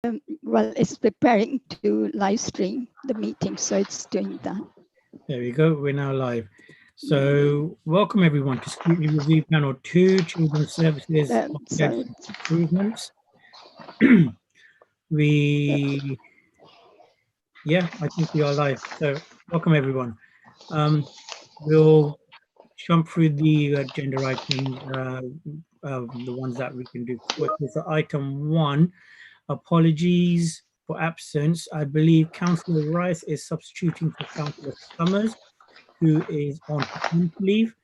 well, it's preparing to live stream the meeting, so it's doing that. There we go. We're now live. So welcome everyone to Scrutiny Review Panel 2, Children's Services Ofsted Improvements. I think we are live. So welcome everyone. We'll jump through the agenda items, the ones that we can do quickly. So item 1, apologies for absence. I believe Councillor Rice is substituting for Councillor Summers, who is on paternity leave.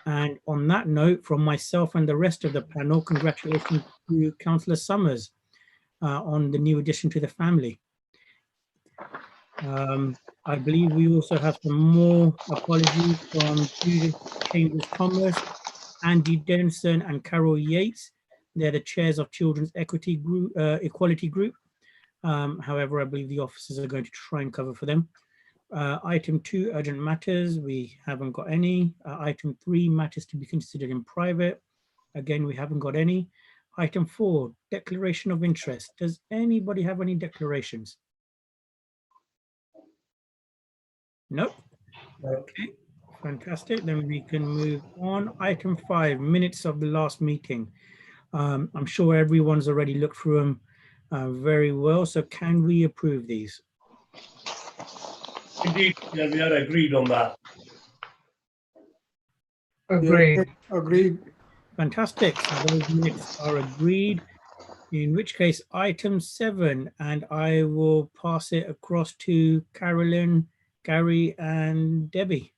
And on that note, from myself and the rest of the panel, congratulations to Councillor Summers on the new addition to the family. I believe we also have some more apologies from Judith Chambers Thomas, Andy Denison and Carol Yates. They're the chairs of Children's Equality Group. However, I believe the officers are going to try and cover for them. Item 2, urgent matters, we haven't got any. Item 3, matters to be considered in private. Again, we haven't got any. Item 4, declaration of interest. Does anybody have any declarations? Nope. Okay, fantastic. Then we can move on. Item 5, minutes of the last meeting. I'm sure everyone's already looked through them very well. So can we approve these? Indeed, yeah, we are agreed on that. Agreed. Yeah, agreed. Fantastic. So those minutes are agreed. In which case, item 7, and I will pass it across to Carolyn, Gary, and Debbie.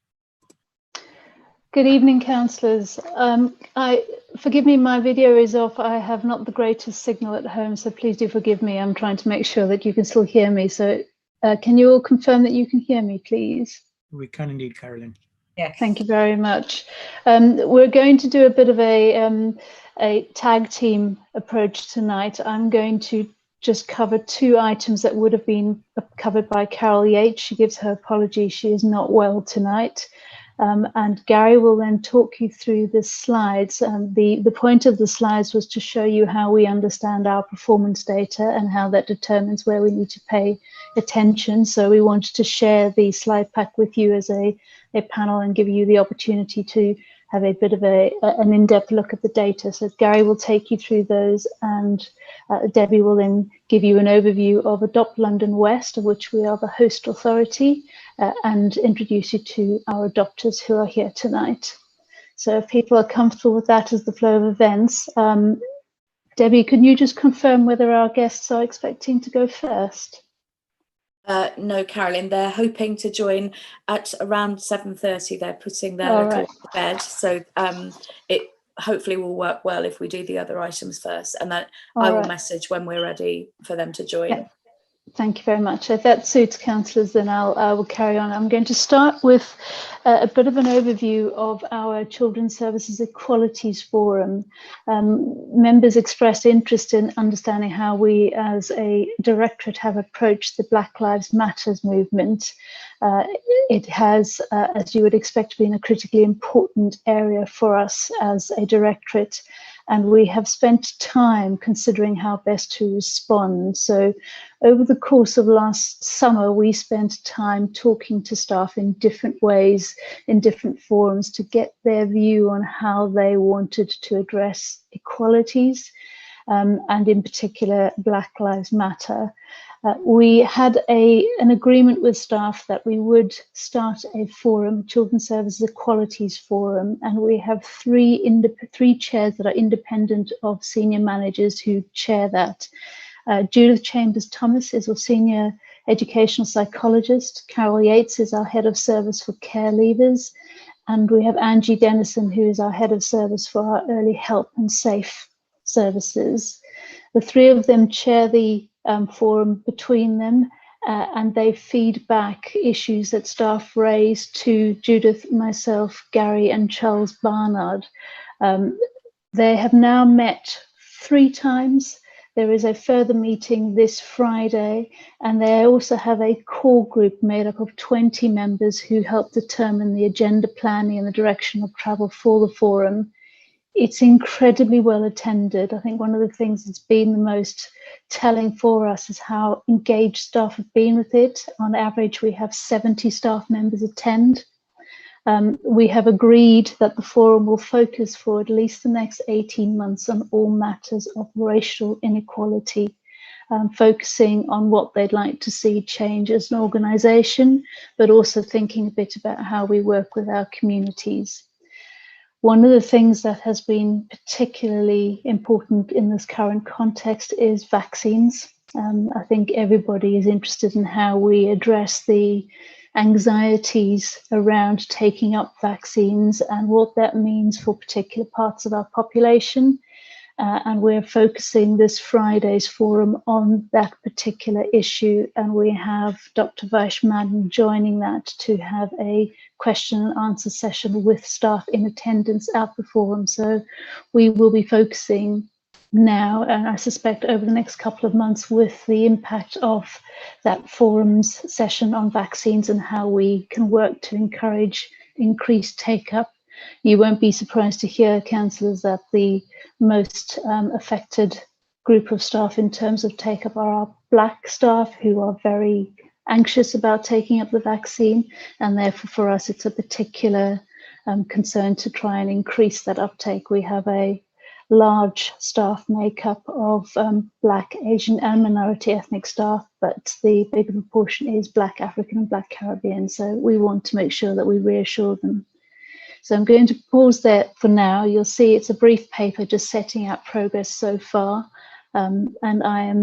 Good evening, councillors. Forgive me, my video is off. I have not the greatest signal at home, so please do forgive me. I'm trying to make sure that you can still hear me. So can you all confirm that you can hear me, please? We can indeed, Carolyn. Yes. Thank you very much. We're going to do a bit of a tag team approach tonight. I'm going to just cover 2 items that would have been covered by Carol Yates. She gives her apology. She is not well tonight. And Gary will then talk you through the slides. The point of the slides was to show you how we understand our performance data and how that determines where we need to pay attention. So we wanted to share the slide pack with you as a panel and give you the opportunity to have a bit of an in-depth look at the data. So Gary will take you through those, and Debbie will then give you an overview of Adopt London West, of which we are the host authority, and introduce you to our adopters who are here tonight. So if people are comfortable with that as the flow of events, Debbie, can you just confirm whether our guests are expecting to go first? No, Carolyn, they're hoping to join at around 7:30. They're putting their little to bed, so it hopefully will work well if we do the other items first, and that I will message when we're ready for them to join. Yeah. Thank you very much. If that suits councillors, then I will carry on. I'm going to start with a bit of an overview of our Children's Services Equalities Forum. Members expressed interest in understanding how we as a directorate have approached the Black Lives Matters movement. It has, as you would expect, been a critically important area for us as a directorate, and we have spent time considering how best to respond. So over the course of last summer, we spent time talking to staff in different ways, in different forums, to get their view on how they wanted to address equalities, and in particular, Black Lives Matter. We had an agreement with staff that we would start a forum, Children's Services Equalities Forum, and we have three chairs that are independent of senior managers who chair that. Judith Chambers Thomas is our senior educational psychologist. Carol Yates is our head of service for care leavers, and we have Angie Denison, who is our head of service for our early help and safe services. The 3 of them chair the forum between them, and they feed back issues that staff raise to Judith, myself, Gary, and Charles Barnard. They have now met 3 times. There is a further meeting this Friday, and they also have a core group made up of 20 members who help determine the agenda planning and the direction of travel for the forum. it's incredibly well attended. I think one of the things that's been the most telling for us is how engaged staff have been with it. On average, we have 70 staff members attend. We have agreed that the forum will focus for at least the next 18 months on all matters of racial inequality, focusing on what they'd like to see change as an organisation, but also thinking a bit about how we work with our communities. One of the things that has been particularly important in this current context is vaccines. I think everybody is interested in how we address the anxieties around taking up vaccines and what that means for particular parts of our population. And we're focusing this Friday's forum on that particular issue. And we have Dr. Vaish Madden joining that to have a question and answer session with staff in attendance at the forum. So we will be focusing now, and I suspect over the next couple of months, with the impact of that forum's session on vaccines and how we can work to encourage increased take-up. You won't be surprised to hear, councillors, that the most affected group of staff in terms of take-up are our Black staff, who are very anxious about taking up the vaccine, and therefore for us it's a particular concern to try and increase that uptake. We have a large staff makeup of Black, Asian and minority ethnic staff, but the bigger proportion is Black African and Black Caribbean, so we want to make sure that we reassure them. So I'm going to pause there for now. You'll see it's a brief paper just setting out progress so far, and I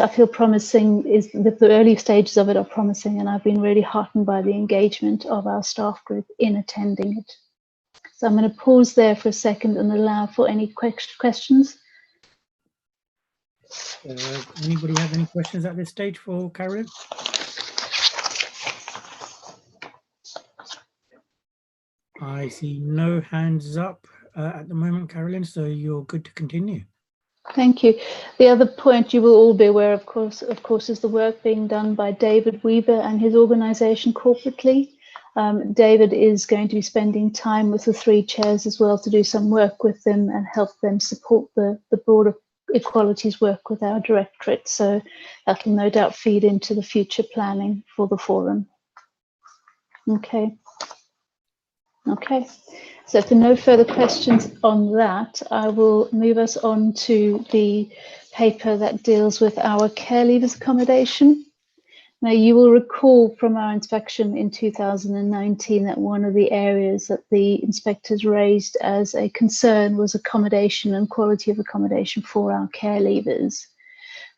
feel promising, is that the early stages of it are promising, and I've been really heartened by the engagement of our staff group in attending it. So I'm going to pause there for a second and allow for any questions. Anybody have any questions at this stage for Carolyn? I see no hands up at the moment, Carolyn, so you're good to continue. Thank you. The other point you will all be aware, of course, is the work being done by David Weaver and his organisation corporately. David is going to be spending time with the 3 chairs as well to do some work with them and help them support the broader equalities work with our directorate. So that will no doubt feed into the future planning for the forum. Okay. Okay, so if there are no further questions on that, I will move us on to the paper that deals with our care leavers accommodation. Now, you will recall from our inspection in 2019 that one of the areas that the inspectors raised as a concern was accommodation and quality of accommodation for our care leavers.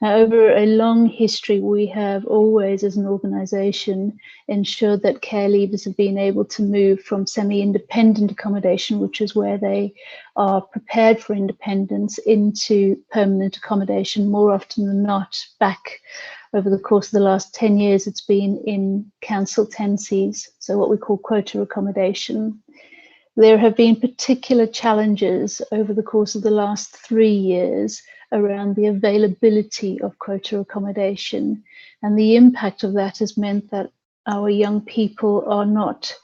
Now, over a long history, we have always, as an organisation, ensured that care leavers have been able to move from semi-independent accommodation, which is where they are prepared for independence, into permanent accommodation. More often than not, back over the course of the last 10 years, it's been in council tenancies, so what we call quota accommodation. There have been particular challenges over the course of the last 3 years around the availability of quota accommodation, and the impact of that has meant that our young people are not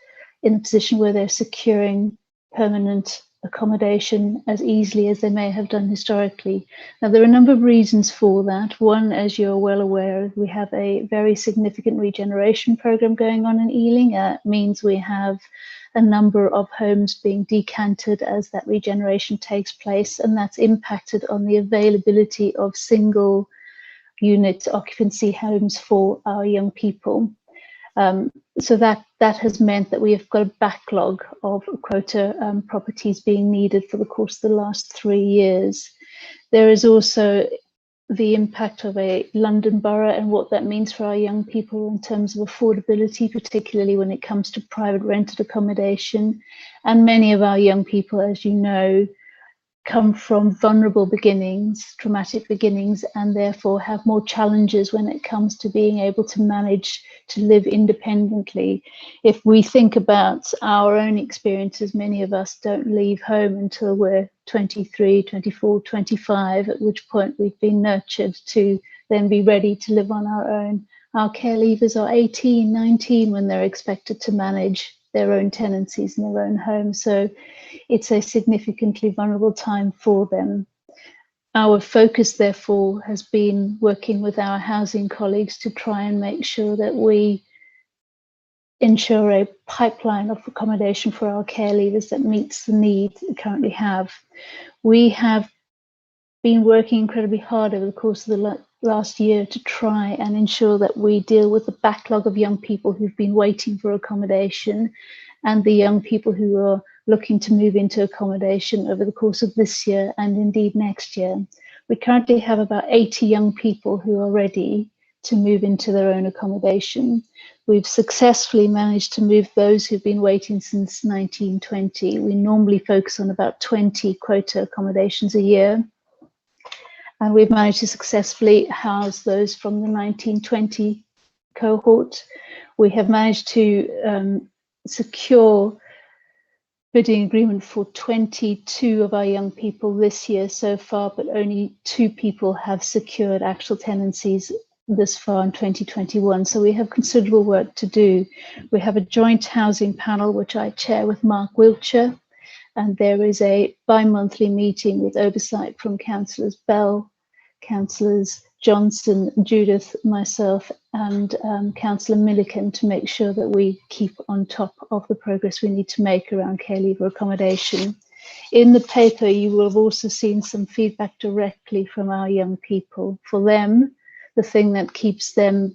in a position where they're securing permanent accommodation as easily as they may have done historically. Now, there are a number of reasons for that. One, as you're well aware, we have a very significant regeneration program going on in Ealing. Means we have a number of homes being decanted as that regeneration takes place, and that's impacted on the availability of single unit occupancy homes for our young people. So that has meant that we have got a backlog of quota properties being needed for the course of the last 3 years. There is also the impact of a London borough and what that means for our young people in terms of affordability, particularly when it comes to private rented accommodation. And many of our young people, as you know, come from vulnerable beginnings, traumatic beginnings, and therefore have more challenges when it comes to being able to manage to live independently. If we think about our own experiences, many of us don't leave home until we're 23, 24, 25, at which point we've been nurtured to then be ready to live on our own. Our care leavers are 18, 19 when they're expected to manage their own tenancies in their own homes. So it's a significantly vulnerable time for them. Our focus, therefore, has been working with our housing colleagues to try and make sure that we ensure a pipeline of accommodation for our care leavers that meets the need we currently have. We have been working incredibly hard over the course of the last year to try and ensure that we deal with the backlog of young people who've been waiting for accommodation and the young people who are looking to move into accommodation over the course of this year and indeed next year. We currently have about 80 young people who are ready to move into their own accommodation. We've successfully managed to move those who've been waiting since 1920. We normally focus on about 20 quota accommodations a year. And we've managed to successfully house those from the 1920 cohort. We have managed to secure bidding agreement for 22 of our young people this year so far, but only 2 people have secured actual tenancies this far in 2021. So we have considerable work to do. We have a joint housing panel, which I chair with Mark Wiltshire, and there is a bi-monthly meeting with oversight from Councillors Bell, Councillors Johnson, Judith, myself, and Councillor Milliken to make sure that we keep on top of the progress we need to make around care leaver accommodation. In the paper, you will have also seen some feedback directly from our young people. For them, the thing that keeps them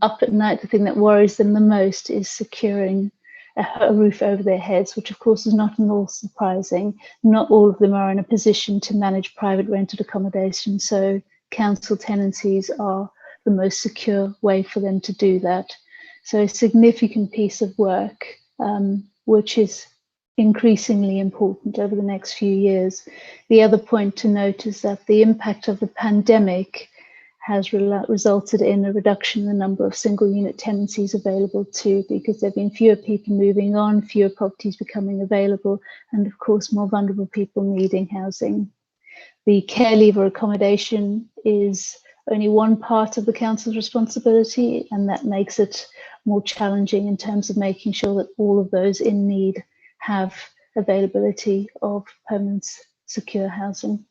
up at night, the thing that worries them the most is securing a roof over their heads, which of course is not at all surprising. Not all of them are in a position to manage private rented accommodation, so council tenancies are the most secure way for them to do that. So a significant piece of work, which is increasingly important over the next few years. The other point to note is that the impact of the pandemic has resulted in a reduction in the number of single unit tenancies available too, because there have been fewer people moving on, fewer properties becoming available, and of course more vulnerable people needing housing. The care leaver accommodation is only one part of the council's responsibility, and that makes it more challenging in terms of making sure that all of those in need have availability of permanent secure housing.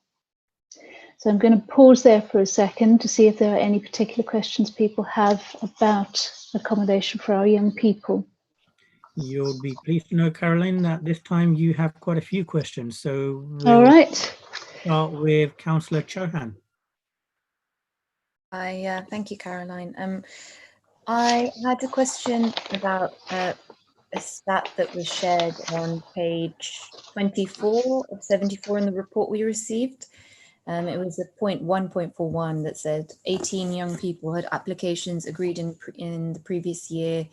So I'm going to pause there for a second to see if there are any particular questions people have about accommodation for our young people. You'll be pleased to know, Caroline, that this time you have quite a few questions. So All right. Start with Councillor Chauhan. Thank you, Caroline. I had a question about a stat that was shared on page 24 of 74 in the report we received. It was a point 1.41 that said 18 young people had applications agreed in the previous year.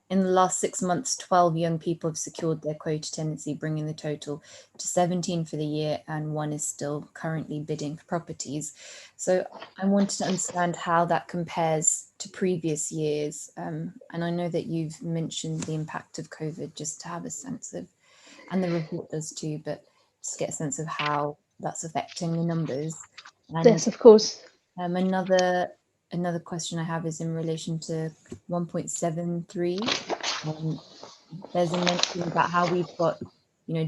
In the last 6 months, 12 young people have secured their quota tenancy, bringing the total to 17 for the year, and 1 is still currently bidding for properties. So I wanted to understand how that compares to previous years. And I know that you've mentioned the impact of COVID, just to have a sense of, and the report does too, but just get a sense of how that's affecting the numbers. And yes, of course. Another question I have is in relation to 1.73. There's a mention about how we've got,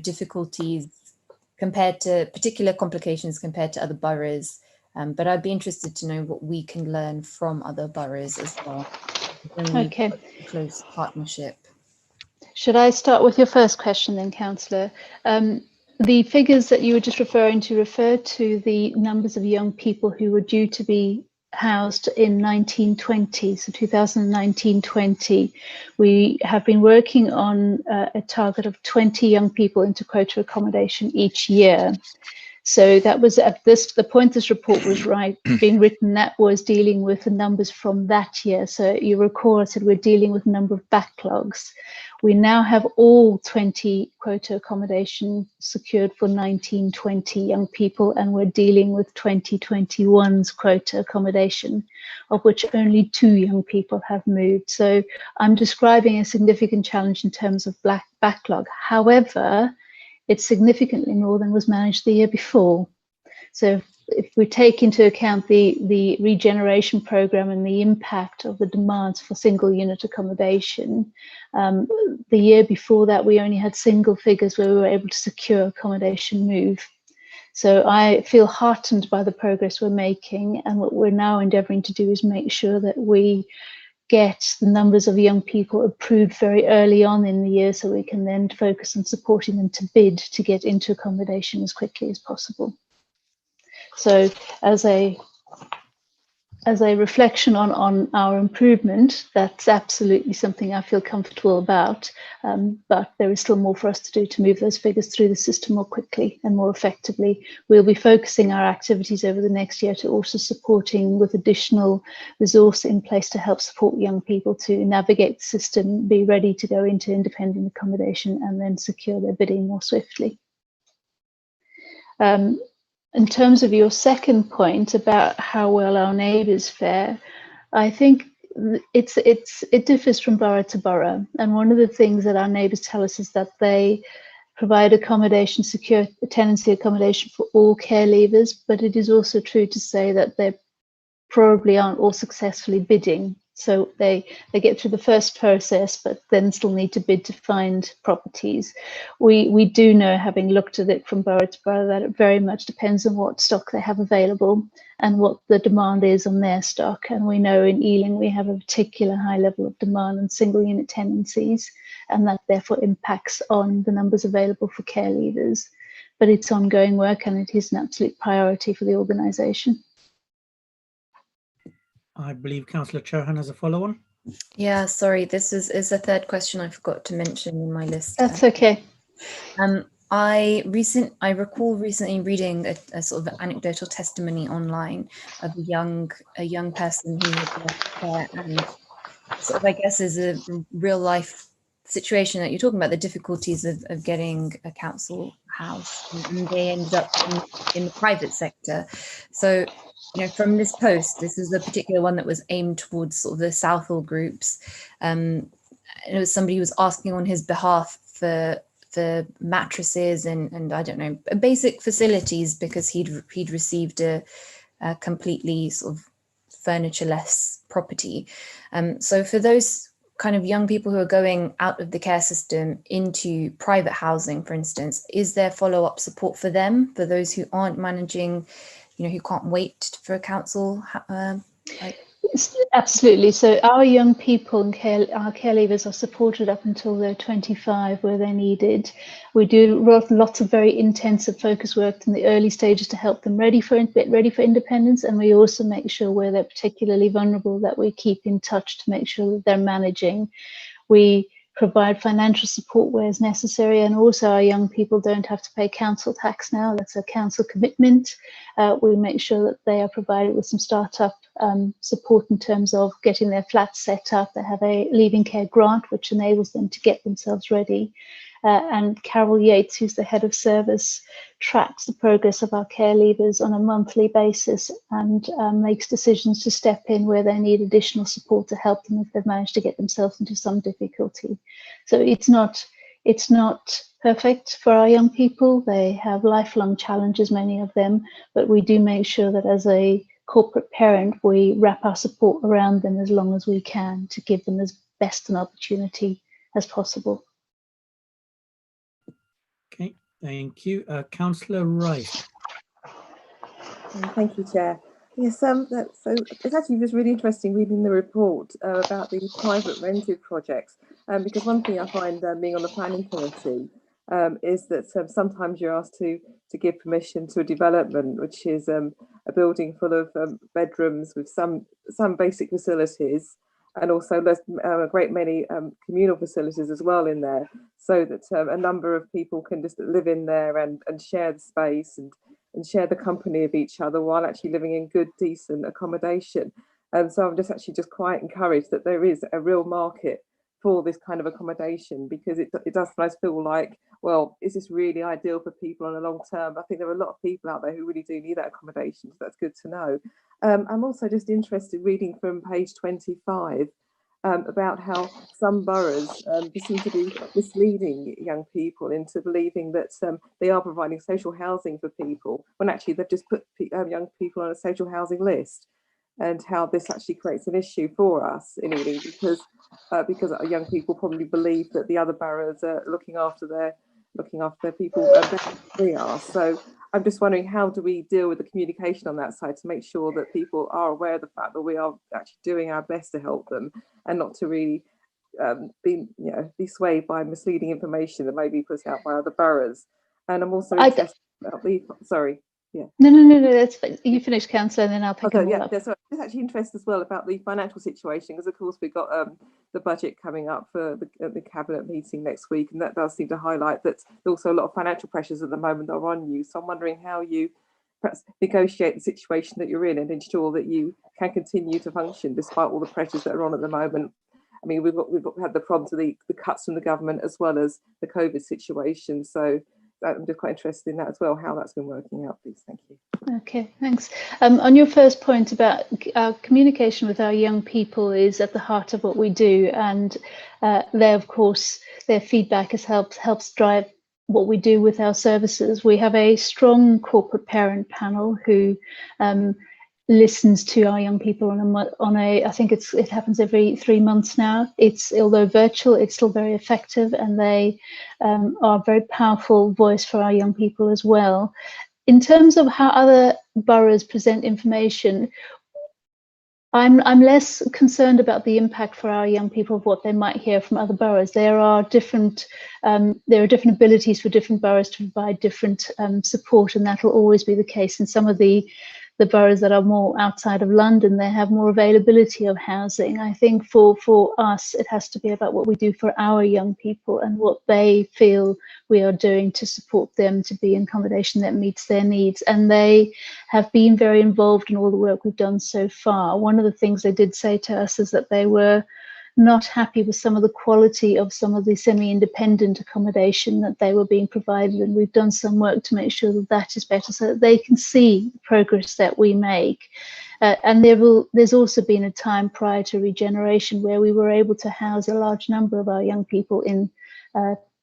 difficulties compared to particular complications compared to other boroughs. But I'd be interested to know what we can learn from other boroughs as well. Okay. Close partnership. Should I start with your first question then, Councillor? The figures that you were just referring to refer to the numbers of young people who were due to be housed in 1920, so 2019-20. We have been working on a target of 20 young people into quota accommodation each year. So that was at the point this report was being written, that was dealing with the numbers from that year. So you recall I said we're dealing with a number of backlogs. We now have all 20 quota accommodation secured for 1920 young people, and we're dealing with 2021's quota accommodation, of which only 2 young people have moved. So I'm describing a significant challenge in terms of backlog. However, it's significantly more than was managed the year before. So if we take into account the regeneration program and the impact of the demands for single unit accommodation, the year before that we only had single figures where we were able to secure accommodation move. So I feel heartened by the progress we're making, and what we're now endeavouring to do is make sure that we get the numbers of young people approved very early on in the year, so we can then focus on supporting them to bid to get into accommodation as quickly as possible. So as a reflection on our improvement, that's absolutely something I feel comfortable about, but there is still more for us to do to move those figures through the system more quickly and more effectively. We'll be focusing our activities over the next year to also supporting with additional resource in place to help support young people to navigate the system, be ready to go into independent accommodation and then secure their bidding more swiftly. In terms of your second point about how well our neighbours fare, I think it differs from borough to borough. And one of the things that our neighbours tell us is that they provide accommodation, secure tenancy accommodation for all care leavers, but it is also true to say that they probably aren't all successfully bidding. So they get through the first process, but then still need to bid to find properties. We do know, having looked at it from borough to borough, that it very much depends on what stock they have available and what the demand is on their stock. And we know in Ealing we have a particular high level of demand on single unit tenancies, and that therefore impacts on the numbers available for care leavers. But it's ongoing work, and it is an absolute priority for the organisation. I believe Councillor Chauhan has a follow-on. Yeah, sorry, this is a third question I forgot to mention in my list. That's okay. I recall recently reading a sort of anecdotal testimony online of a young person who had left care, and sort of, I guess, is a real life situation that you're talking about, the difficulties of getting a council house, and they ended up in the private sector. So, you know, from this post, this is a particular one that was aimed towards sort of the Southall groups. It was somebody who was asking on his behalf for mattresses and I don't know, basic facilities, because he'd received a completely sort of furniture-less property. So for those kind of young people who are going out of the care system into private housing, for instance, is there follow-up support for them, for those who aren't managing, you know, who can't wait for a council? Absolutely. So our young people and our care leavers are supported up until they're 25, where they're needed. We do lots of very intensive focus work in the early stages to help them ready for independence, and we also make sure where they're particularly vulnerable that we keep in touch to make sure that they're managing. We provide financial support where it's necessary, and also our young people don't have to pay council tax now. That's a council commitment. We make sure that they are provided with some startup support in terms of getting their flats set up. They have a leaving care grant which enables them to get themselves ready. And Carol Yates, who's the head of service, tracks the progress of our care leavers on a monthly basis and makes decisions to step in where they need additional support to help them if they've managed to get themselves into some difficulty. So it's not perfect for our young people. They have lifelong challenges, many of them, but we do make sure that as a corporate parent, we wrap our support around them as long as we can to give them as best an opportunity as possible. Okay, thank you. Councillor Rice. Thank you, Chair. Yes, so it's actually just really interesting reading the report about the private rented projects, because one thing I find being on the planning committee is that sometimes you're asked to give permission to a development which is a building full of bedrooms with some basic facilities, and also there's a great many communal facilities as well in there, so that a number of people can just live in there and share the space and share the company of each other while actually living in good, decent accommodation. And so I'm just quite encouraged that there is a real market for this kind of accommodation, because it does sometimes feel like, well, is this really ideal for people on a long term? I think there are a lot of people out there who really do need that accommodation, so that's good to know. I'm also just interested, reading from page 25, about how some boroughs seem to be misleading young people into believing that they are providing social housing for people, when actually they've just put young people on a social housing list, and how this actually creates an issue for us in Ealing, because young people probably believe that the other boroughs are looking after their people better than we are. So I'm just wondering, how do we deal with the communication on that side to make sure that people are aware of the fact that we are actually doing our best to help them, and not to really be swayed by misleading information that may be put out by other boroughs. And I'm also interested about the No, that's fine. You finish, Councillor, and then I'll pick them all up. So I'm actually interested as well about the financial situation, because of course we've got the budget coming up for the cabinet meeting next week, and that does seem to highlight that there's also a lot of financial pressures at the moment that are on you. So I'm wondering how you perhaps negotiate the situation that you're in and ensure that you can continue to function despite all the pressures that are on at the moment. I mean, we've had the problems with the cuts from the government as well as the COVID situation. So I'm just quite interested in that as well, how that's been working out, please. Thank you. Okay, thanks. On your first point about our communication with our young people is at the heart of what we do, and of course, their feedback helps drive what we do with our services. We have a strong corporate parent panel who listens to our young people I think it happens every 3 months now. Although virtual, it's still very effective, and they are a very powerful voice for our young people as well. In terms of how other boroughs present information, I'm less concerned about the impact for our young people of what they might hear from other boroughs. There are different abilities for different boroughs to provide different support, and that will always be the case. In some of the boroughs that are more outside of London, they have more availability of housing. I think for us, it has to be about what we do for our young people and what they feel we are doing to support them to be in accommodation that meets their needs. And they have been very involved in all the work we've done so far. One of the things they did say to us is that they were not happy with some of the quality of some of the semi-independent accommodation that they were being provided, and we've done some work to make sure that that is better so that they can see the progress that we make. And there's also been a time prior to regeneration where we were able to house a large number of our young people in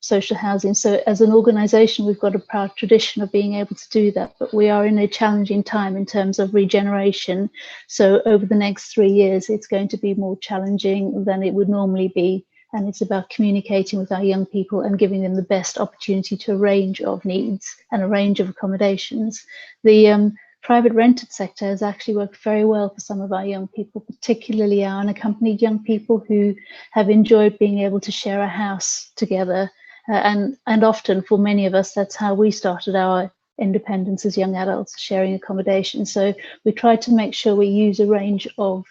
social housing. So as an organisation, we've got a proud tradition of being able to do that, but we are in a challenging time in terms of regeneration. So over the next 3 years, it's going to be more challenging than it would normally be. And it's about communicating with our young people and giving them the best opportunity to a range of needs and a range of accommodations. The private rented sector has actually worked very well for some of our young people, particularly our unaccompanied young people who have enjoyed being able to share a house together. And often for many of us, that's how we started our independence as young adults, sharing accommodation. So we try to make sure we use a range of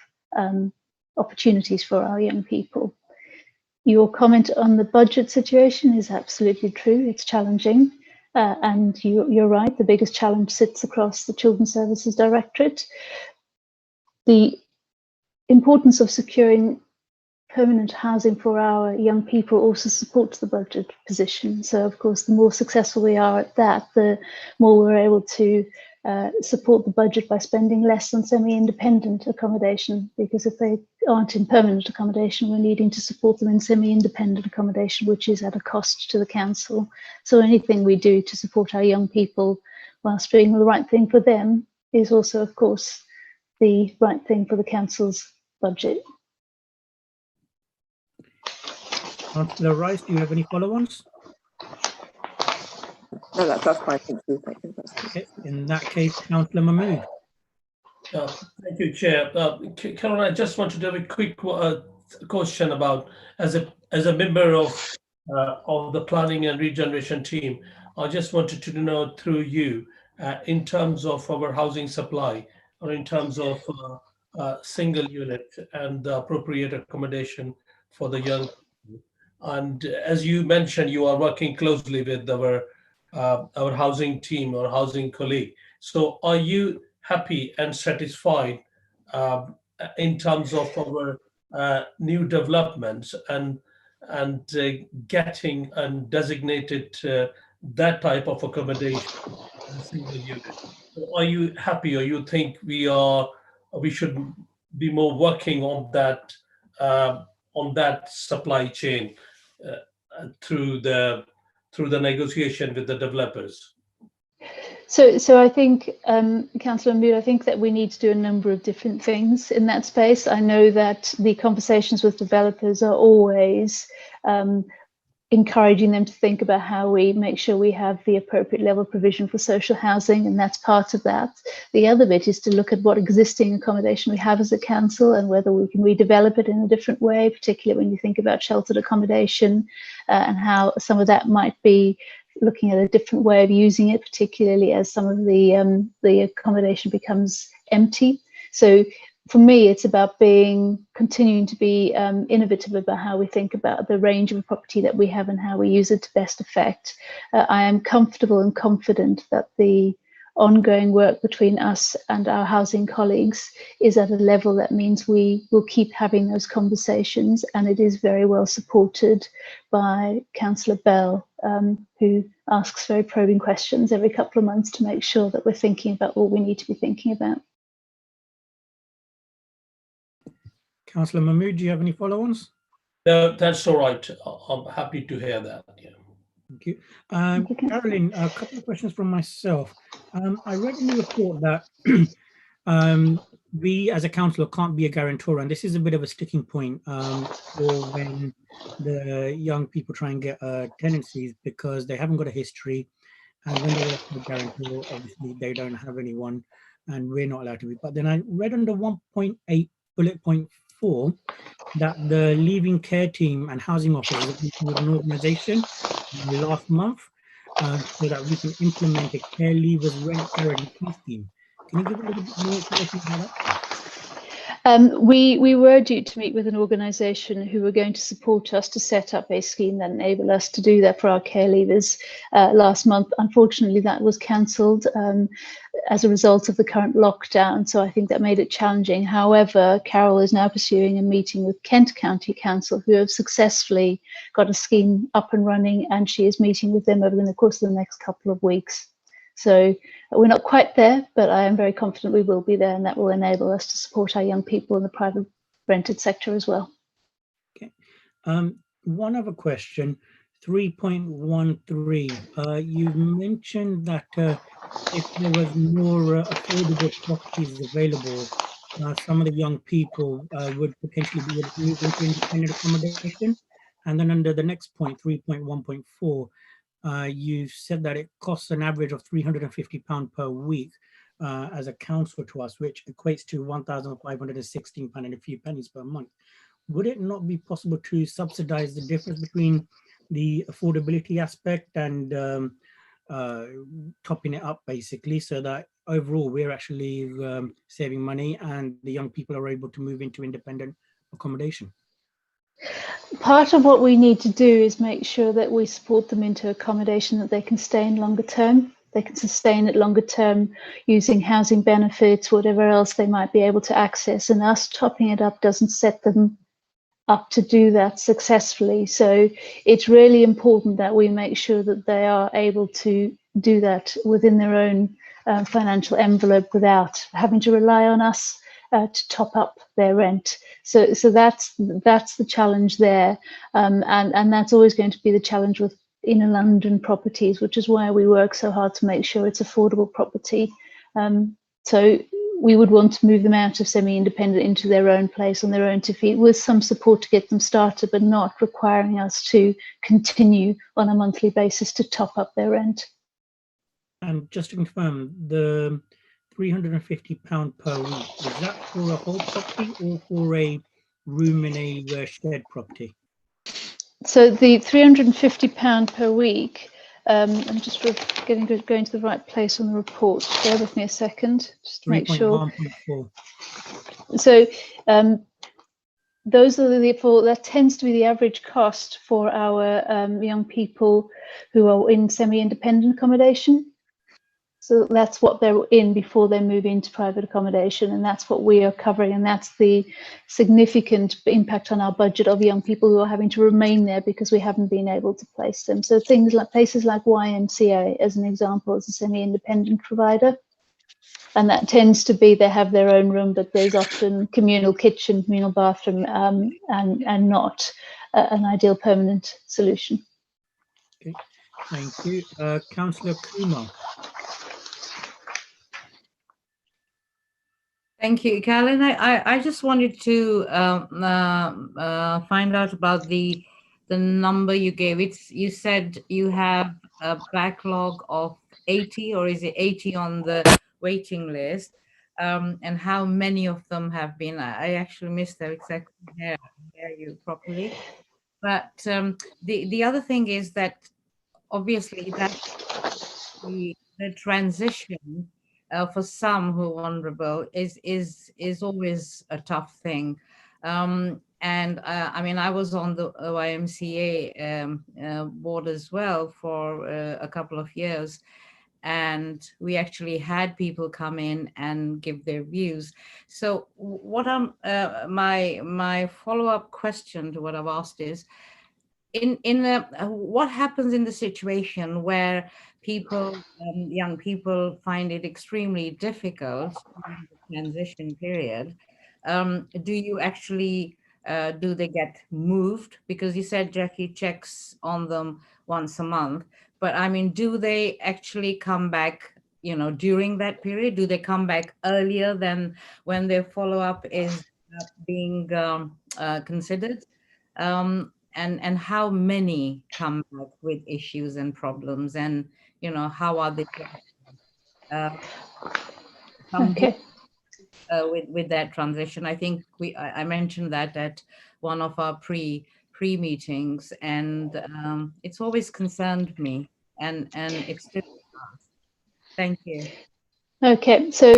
opportunities for our young people. Your comment on the budget situation is absolutely true. It's challenging. And you're right, the biggest challenge sits across the Children's Services Directorate. The importance of securing permanent housing for our young people also supports the budget position. So of course, the more successful we are at that, the more we're able to support the budget by spending less on semi-independent accommodation, because if they aren't in permanent accommodation, we're needing to support them in semi-independent accommodation, which is at a cost to the council. So anything we do to support our young people whilst doing the right thing for them is also, of course, the right thing for the council's budget. Councillor Rice, do you have any follow-ons? No, that's fine. Thank you. Okay, in that case, Councillor Mahmood. Thank you, Chair. Caroline, I just wanted to have a quick question about, as a member of the planning and regeneration team, I just wanted to know through you, in terms of our housing supply, or in terms of single unit and the appropriate accommodation for the young people. And as you mentioned, you are working closely with our housing team or housing colleague. So are you happy and satisfied in terms of our new developments and getting and designated that type of accommodation as a single unit? So are you happy, or you think we should be more working on that on that supply chain through the negotiation with the developers? So I think, Councillor Mahmood, I think that we need to do a number of different things in that space. I know that the conversations with developers are always encouraging them to think about how we make sure we have the appropriate level of provision for social housing, and that's part of that. The other bit is to look at what existing accommodation we have as a council and whether we can redevelop it in a different way, particularly when you think about sheltered accommodation and how some of that might be looking at a different way of using it, particularly as some of the accommodation becomes empty. So for me, it's about continuing to be innovative about how we think about the range of property that we have and how we use it to best effect. I am comfortable and confident that the ongoing work between us and our housing colleagues is at a level that means we will keep having those conversations, and it is very well supported by Councillor Bell, who asks very probing questions every couple of months to make sure that we're thinking about what we need to be thinking about. Councillor Mahmood, do you have any follow-ons? No, that's all right. I'm happy to hear that. Yeah. Thank you. Caroline, a couple of questions from myself. I read in the report that we as a council can't be a guarantor, and this is a bit of a sticking point for when the young people try and get tenancies, because they haven't got a history, and when they ask for a guarantor, obviously they don't have anyone, and we're not allowed to be. But then I read under 1.8 bullet point 4 that the Leaving Care Team and housing officers with an organisation last month so that we can implement a care leavers rent guarantee scheme. Can you give a little bit more information about that? We were due to meet with an organisation who were going to support us to set up a scheme that enabled us to do that for our care leavers last month. Unfortunately, that was cancelled as a result of the current lockdown, so I think that made it challenging. However, Carol is now pursuing a meeting with Kent County Council, who have successfully got a scheme up and running, and she is meeting with them over the course of the next couple of weeks. So we're not quite there, but I am very confident we will be there, and that will enable us to support our young people in the private rented sector as well. Okay. One other question, 3.13. You mentioned that if there was more affordable properties available, some of the young people would potentially be able to move into independent accommodation. And then under the next point, 3.1.4, you said that it costs an average of £350 per week as a council to us, which equates to £1,516 and a few pennies per month. Would it not be possible to subsidise the difference between the affordability aspect and topping it up, basically, so that overall we're actually saving money and the young people are able to move into independent accommodation? Part of what we need to do is make sure that we support them into accommodation that they can stay in longer term. They can sustain it longer term using housing benefits, whatever else they might be able to access, and us topping it up doesn't set them up to do that successfully. So it's really important that we make sure that they are able to do that within their own financial envelope without having to rely on us to top up their rent. So that's the challenge there, and that's always going to be the challenge with inner London properties, which is why we work so hard to make sure it's affordable property. So we would want to move them out of semi-independent into their own place on their own 2 feet, with some support to get them started, but not requiring us to continue on a monthly basis to top up their rent. And just to confirm, the £350 per week, is that for a whole property or for a room in a shared property? So the £350 per week, I'm just going to the right place on the report. Bear with me a second, just to make sure. 3.1.4. So those are that tends to be the average cost for our young people who are in semi-independent accommodation. So that's what they're in before they move into private accommodation, and that's what we are covering, and that's the significant impact on our budget of young people who are having to remain there because we haven't been able to place them. So things like places like YMCA, as an example, as a semi-independent provider. And that tends to be they have their own room, but there's often communal kitchen, communal bathroom, and not an ideal permanent solution. Okay, thank you. Councillor Kumar. Thank you, Caroline. I just wanted to find out about the number you gave. You said you have a backlog of 80, or is it 80 on the waiting list? And how many of them have been? I actually missed that exactly. Hear you properly. But the other thing is that obviously that the transition for some who are vulnerable is always a tough thing. And I mean, I was on the YMCA board as well for a couple of years, and we actually had people come in and give their views. So what my follow-up question to what I've asked is, what happens in the situation where people, young people, find it extremely difficult during the transition period? Do you actually do they get moved? Because you said Jackie checks on them once a month, but I mean, do they actually come back, you know, during that period? Do they come back earlier than when their follow-up is being considered? And how many come back with issues and problems, and you know, how are they Okay. with that transition? I think I mentioned that at one of our pre meetings, and it's always concerned me, and it's still does. Thank you. Okay, so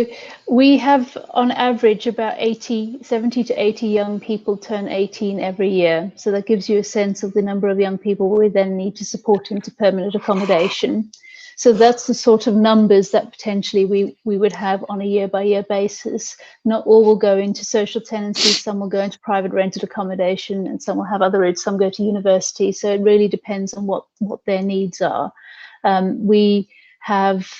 we have on average about 70 to 80 young people turn 18 every year. So that gives you a sense of the number of young people we then need to support into permanent accommodation. So that's the sort of numbers that potentially we would have on a year-by-year basis. Not all will go into social tenancy, some will go into private rented accommodation, and some will have other routes, some go to university. So it really depends on what their needs are. We have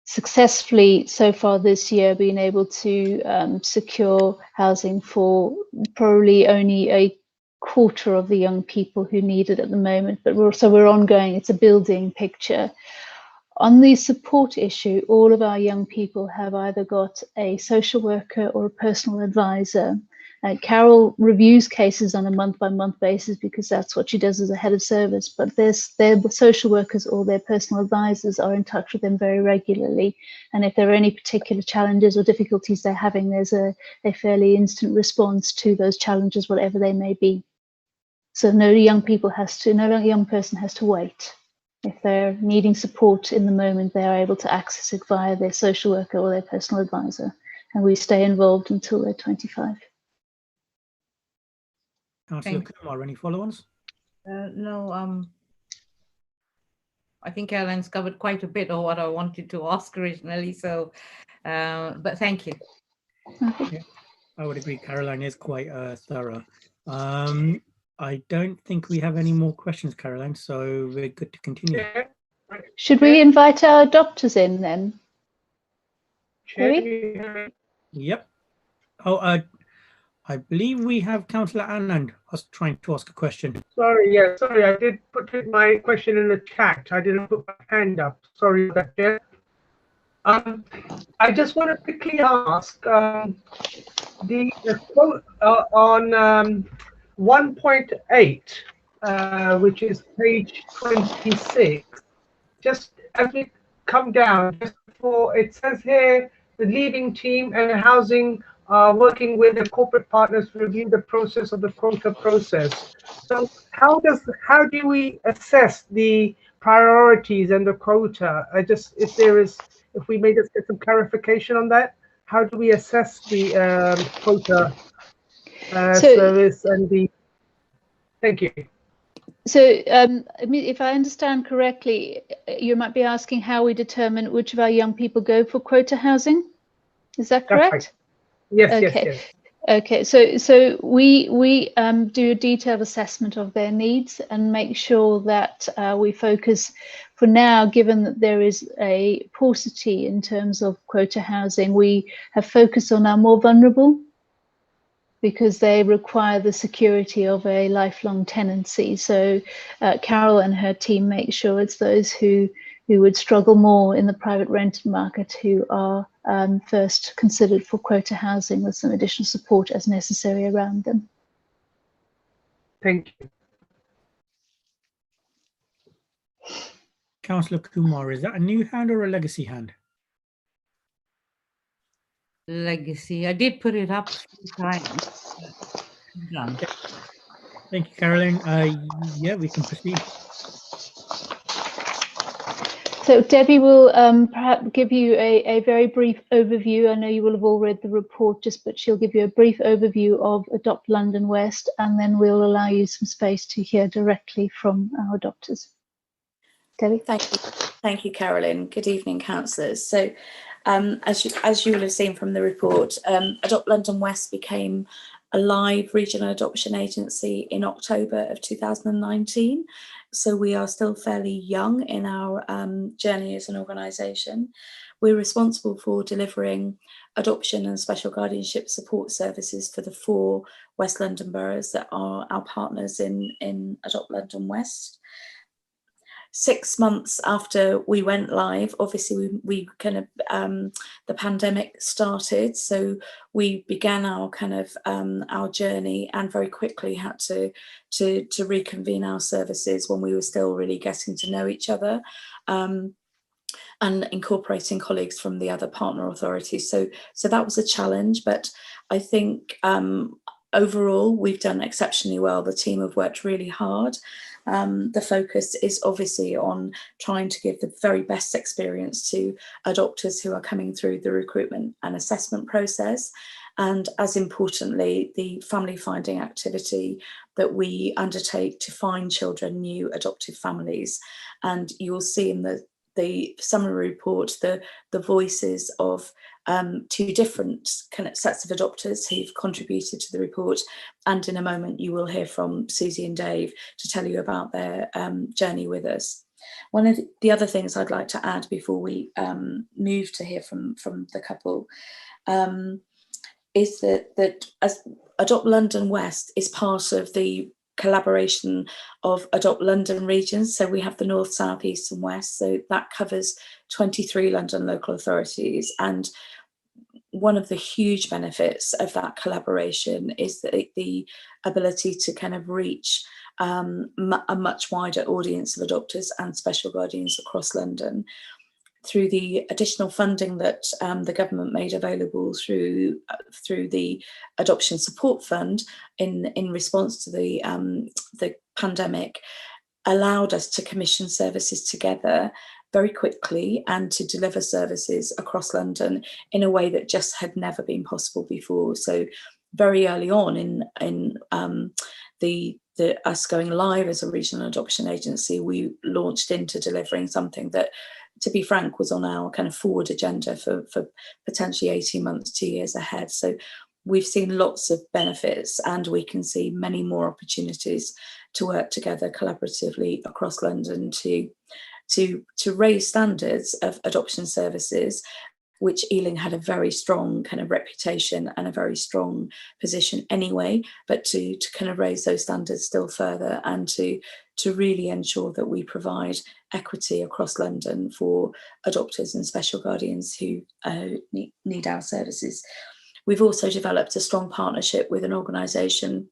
successfully so far this year been able to secure housing for probably only a quarter of the young people who need it at the moment, but we're ongoing. It's a building picture. On the support issue, all of our young people have either got a social worker or a personal advisor. Carol reviews cases on a month-by-month basis because that's what she does as a head of service, but their social workers or their personal advisors are in touch with them very regularly. And if there are any particular challenges or difficulties they're having, there's a fairly instant response to those challenges, whatever they may be. So no young person has to wait. If they're needing support in the moment, they are able to access it via their social worker or their personal advisor. And we stay involved until they're 25. Councillor Kumar, any follow-ons? No, I think Caroline's covered quite a bit of what I wanted to ask originally, so, but thank you. Yeah, I would agree. Caroline is quite thorough. I don't think we have any more questions, Caroline, so we're good to continue. Should we invite our doctors in then? Yep. Oh, I believe we have Councillor Anand trying to ask a question. Sorry, I did put my question in the chat. I didn't put my hand up. Sorry about that. I just want to quickly ask the quote on 1.8, which is page 26. Just as we come down, just before it says here, the leading team and housing working with the corporate partners to review the process of the quota process. So how do we assess the priorities and the quota? If we may just get some clarification on that, how do we assess the quota service and the? Thank you. So, I mean, if I understand correctly, you might be asking how we determine which of our young people go for quota housing. Is that correct? Right. Yes, okay. Yes. Okay, so we do a detailed assessment of their needs and make sure that we focus for now, given that there is a paucity in terms of quota housing, we have focused on our more vulnerable, because they require the security of a lifelong tenancy. So Carol and her team make sure it's those who would struggle more in the private rented market who are first considered for quota housing, with some additional support as necessary around them. Thank you. Councillor Kumar, is that a new hand or a legacy hand? Legacy. I did put it up 3 times. Done. Thank you, Caroline. Yeah, we can proceed. So Debbie will perhaps give you a very brief overview. I know you will have all read the report, but she'll give you a brief overview of Adopt London West, and then we'll allow you some space to hear directly from our adopters. Debbie? Thank you, Caroline. Good evening, councillors. So as you will have seen from the report, Adopt London West became a live regional adoption agency in October of 2019. So we are still fairly young in our journey as an organisation. We're responsible for delivering adoption and special guardianship support services for the 4 West London boroughs that are our partners in Adopt London West. 6 months after we went live, obviously we kind of the pandemic started, so we began our kind of our journey, and very quickly had to reconvene our services when we were still really getting to know each other, and incorporating colleagues from the other partner authorities. So that was a challenge, but I think overall we've done exceptionally well. The team have worked really hard. The focus is obviously on trying to give the very best experience to adopters who are coming through the recruitment and assessment process, and as importantly, the family finding activity that we undertake to find children new adoptive families. And you'll see in the summary report the voices of 2 different kind of sets of adopters who've contributed to the report, and in a moment you will hear from Susie and Dave to tell you about their journey with us. One of the other things I'd like to add before we move to hear from the couple is that as Adopt London West is part of the collaboration of Adopt London regions. So we have the North, South, East and West. So that covers 23 London local authorities. And one of the huge benefits of that collaboration is the ability to kind of reach a much wider audience of adopters and special guardians across London. Through the additional funding that the government made available through the Adoption Support Fund in response to the pandemic, allowed us to commission services together very quickly and to deliver services across London in a way that just had never been possible before. So very early on in us going live as a regional adoption agency, we launched into delivering something that, to be frank, was on our kind of forward agenda for potentially 18 months, 2 years ahead. So we've seen lots of benefits, and we can see many more opportunities to work together collaboratively across London to raise standards of adoption services, which Ealing had a very strong kind of reputation and a very strong position anyway, but to kind of raise those standards still further, and to really ensure that we provide equity across London for adopters and special guardians who need our services. We've also developed a strong partnership with an organisation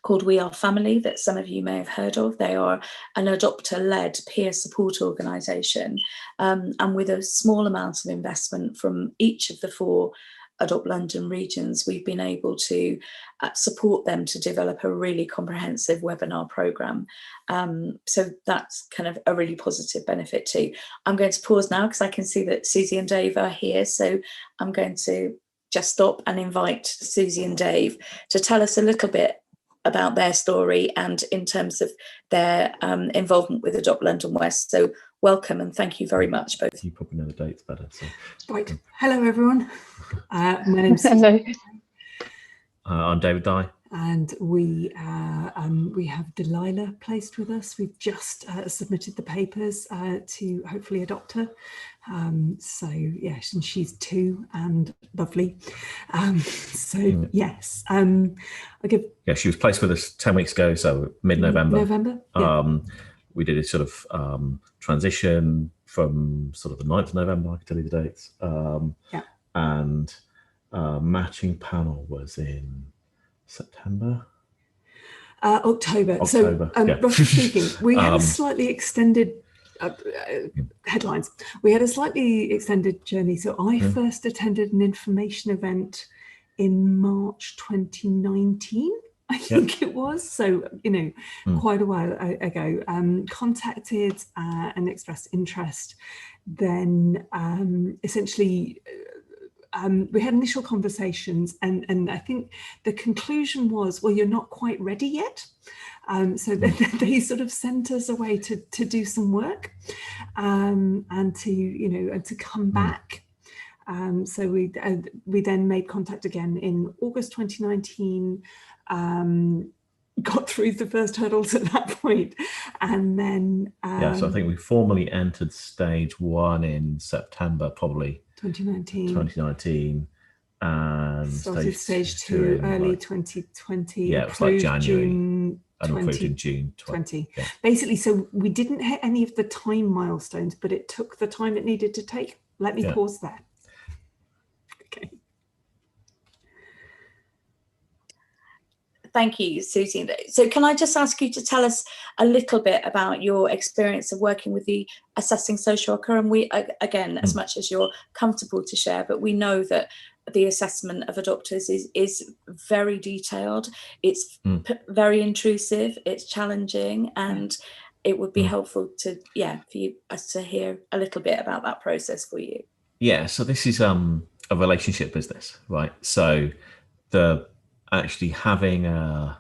called We Are Family that some of you may have heard of. They are an adopter-led peer support organisation, and with a small amount of investment from each of the 4 Adopt London regions, we've been able to support them to develop a really comprehensive webinar programme. So that's kind of a really positive benefit too. I'm going to pause now because I can see that Susie and Dave are here, so I'm going to just stop and invite Susie and Dave to tell us a little bit about their story and in terms of their involvement with Adopt London West. So welcome and thank you very much both. You probably know the dates better. So. Right. Hello everyone. My name's Hello. I'm David Dye. And we have Delilah placed with us. We've just submitted the papers to hopefully adopt her. So yes, and she's 2 and lovely. Yes, Yeah, she was placed with us 10 weeks ago, so mid-November. Yeah. We did a sort of transition from sort of the 9th of November. I can tell you the dates. And matching panel was in September. October. So roughly speaking, we had a slightly extended headlines. We had a slightly extended journey. So I first attended an information event in March 2019. I think it was, so quite a while ago. Contacted and expressed interest. Then essentially we had initial conversations, and I think the conclusion was, well, you're not quite ready yet. So they sort of sent us away to do some work, and to come back. So we then made contact again in August 2019. Got through the first hurdles at that point, and then so I think we formally entered stage 1 in September, probably 2019, and started stage 2 early 2020. Yeah, it was like January. June and approved in June 2020. Yeah. Basically, so we didn't hit any of the time milestones, but it took the time it needed to take. Let me pause there. Okay. Thank you, Susie. So can I just ask you to tell us a little bit about your experience of working with the assessing social worker? And we, again, as much as you're comfortable to share, but we know that the assessment of adopters is very detailed. It's very intrusive, it's challenging, and it would be helpful to, for us to hear a little bit about that process for you. Yeah, so this is a relationship business, right? So actually having and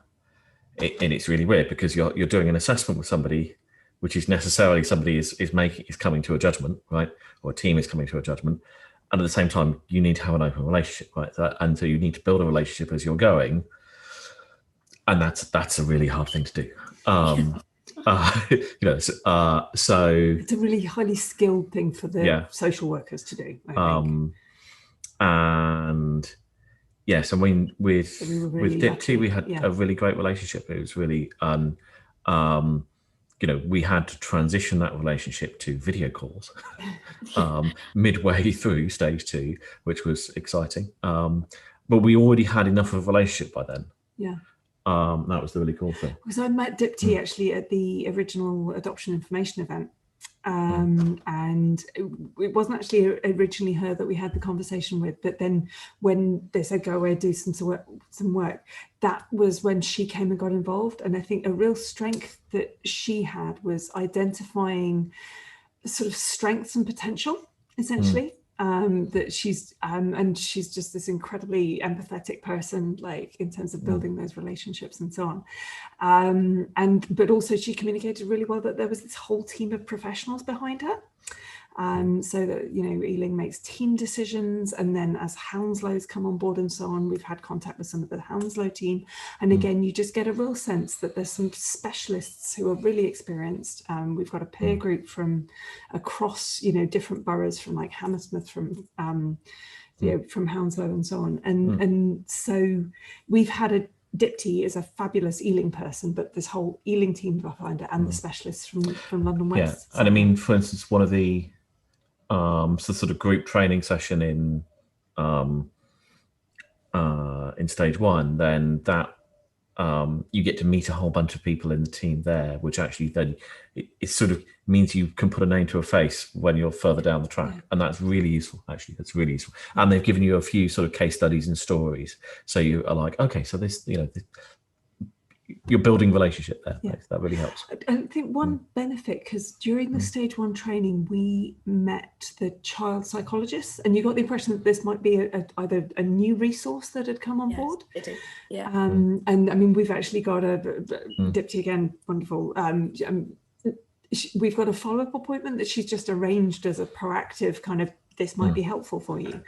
it's really weird because you're doing an assessment with somebody, which is necessarily somebody is coming to a judgment, right? Or a team is coming to a judgment, and at the same time you need to have an open relationship, right? And so you need to build a relationship as you're going, and that's a really hard thing to do. So it's a really highly skilled thing for the social workers to do, I think. And yes, I mean, with Dipti, we had a really great relationship. It was really, we had to transition that relationship to video calls midway through stage 2, which was exciting. But we already had enough of a relationship by then. Yeah. That was the really cool thing. Because I met Dipti actually at the original adoption information event. And it wasn't actually originally her that we had the conversation with, but then when they said go away, do some work, that was when she came and got involved. And I think a real strength that she had was identifying sort of strengths and potential, essentially. That she's and she's just this incredibly empathetic person, like in terms of building those relationships and so on. But also she communicated really well that there was this whole team of professionals behind her. So that, Ealing makes team decisions, and then as Hounslows come on board and so on, we've had contact with some of the Hounslow team. And again, you just get a real sense that there's some specialists who are really experienced. We've got a peer group from across, different boroughs, from like Hammersmith, from Hounslow and so on. And so we've had Dipti is a fabulous Ealing person, but this whole Ealing team behind it, and the specialists from London West. Yeah, and I mean, for instance, one of the sort of group training session in stage 1, then that you get to meet a whole bunch of people in the team there, which actually then it sort of means you can put a name to a face when you're further down the track. And that's really useful, actually. That's really useful. And they've given you a few sort of case studies and stories, so you are like, okay, so this, you're building relationship there. That really helps. I think one benefit, because during the stage 1 training, we met the child psychologists, and you got the impression that this might be either a new resource that had come on board. It did. Yeah. And I mean, we've actually got a Dipti again, wonderful. We've got a follow-up appointment that she's just arranged as a proactive kind of, this might be helpful for you.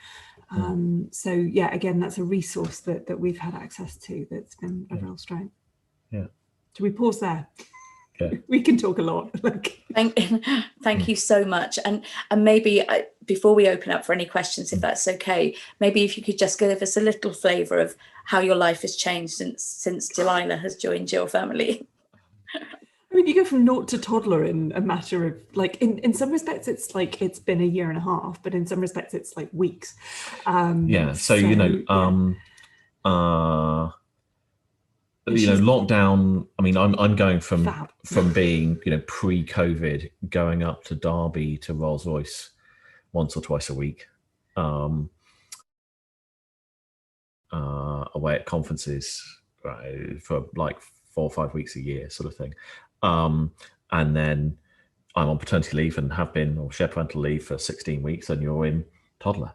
So yeah, again, that's a resource that we've had access to that's been a real strength. Yeah. Do we pause there? Yeah. We can talk a lot. Thank you so much. And maybe before we open up for any questions, if that's okay, maybe if you could just give us a little flavour of how your life has changed since Delilah has joined your family. I mean, you go from naught to toddler in a matter of, like, in some respects, it's like it's been a year and a half, but in some respects, it's like weeks. So you know, lockdown. I mean, I'm going from being, you know, pre-COVID, going up to Derby to Rolls-Royce once or twice a week, away at conferences for like 4 or 5 weeks a year, sort of thing. And then I'm on paternity leave and have been, or share parental leave for 16 weeks, and you're in toddler.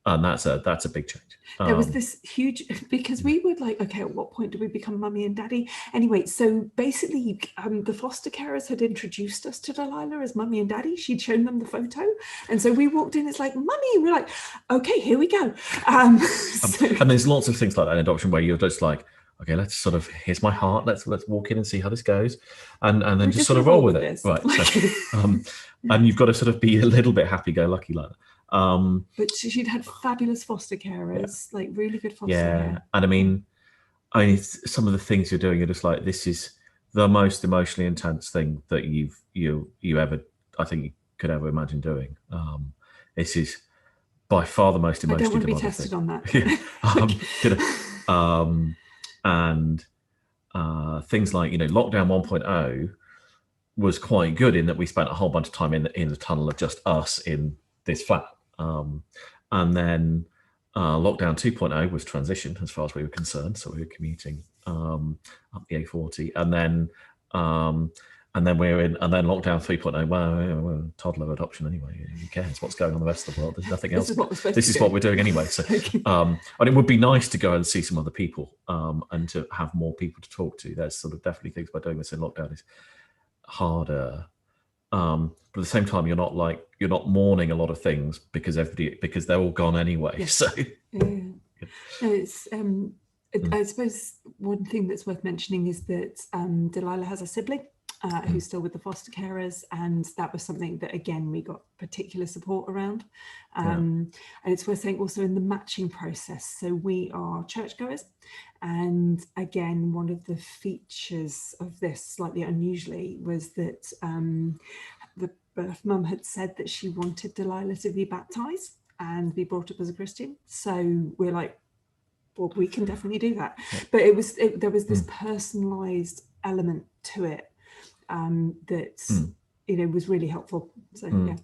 And that's a big change. There was this huge, because we were like, okay, at what point do we become mummy and daddy? Anyway, so basically the foster carers had introduced us to Delilah as mummy and daddy. She'd shown them the photo. And so we walked in, it's like, mummy, and we're like, okay, here we go. And there's lots of things like that in adoption where you're just like, okay, let's sort of, here's my heart, let's walk in and see how this goes, and then just sort of roll with it. Right. So, and you've got to sort of be a little bit happy-go-lucky like that. But she'd had fabulous foster carers, like really good foster care. And I mean, some of the things you're doing, you're just like, this is the most emotionally intense thing that you ever, I think, you could ever imagine doing. This is by far the most emotionally demanding thing. I don't want to be tested on that. And things like, you know, lockdown 1.0 was quite good in that we spent a whole bunch of time in the tunnel of just us in this flat. And then lockdown 2.0 was transition as far as we were concerned. So we were commuting up the A40, and then we're in, and then lockdown 3.0. Well, toddler adoption anyway. Who cares what's going on in the rest of the world? There's nothing else. This is what we're doing anyway. So, and it would be nice to go and see some other people, and to have more people to talk to. There's sort of definitely things by doing this in lockdown is harder. But at the same time, you're not mourning a lot of things because they're all gone anyway. Yes. So no, it's I suppose one thing that's worth mentioning is that Delilah has a sibling who's still with the foster carers, and that was something that again we got particular support around. And it's worth saying also in the matching process. So we are churchgoers, and again, one of the features of this, slightly unusually, was that the birth mum had said that she wanted Delilah to be baptized and be brought up as a Christian. So we're like, well, we can definitely do that. But there was this personalized element to it that you know was really helpful. So yeah.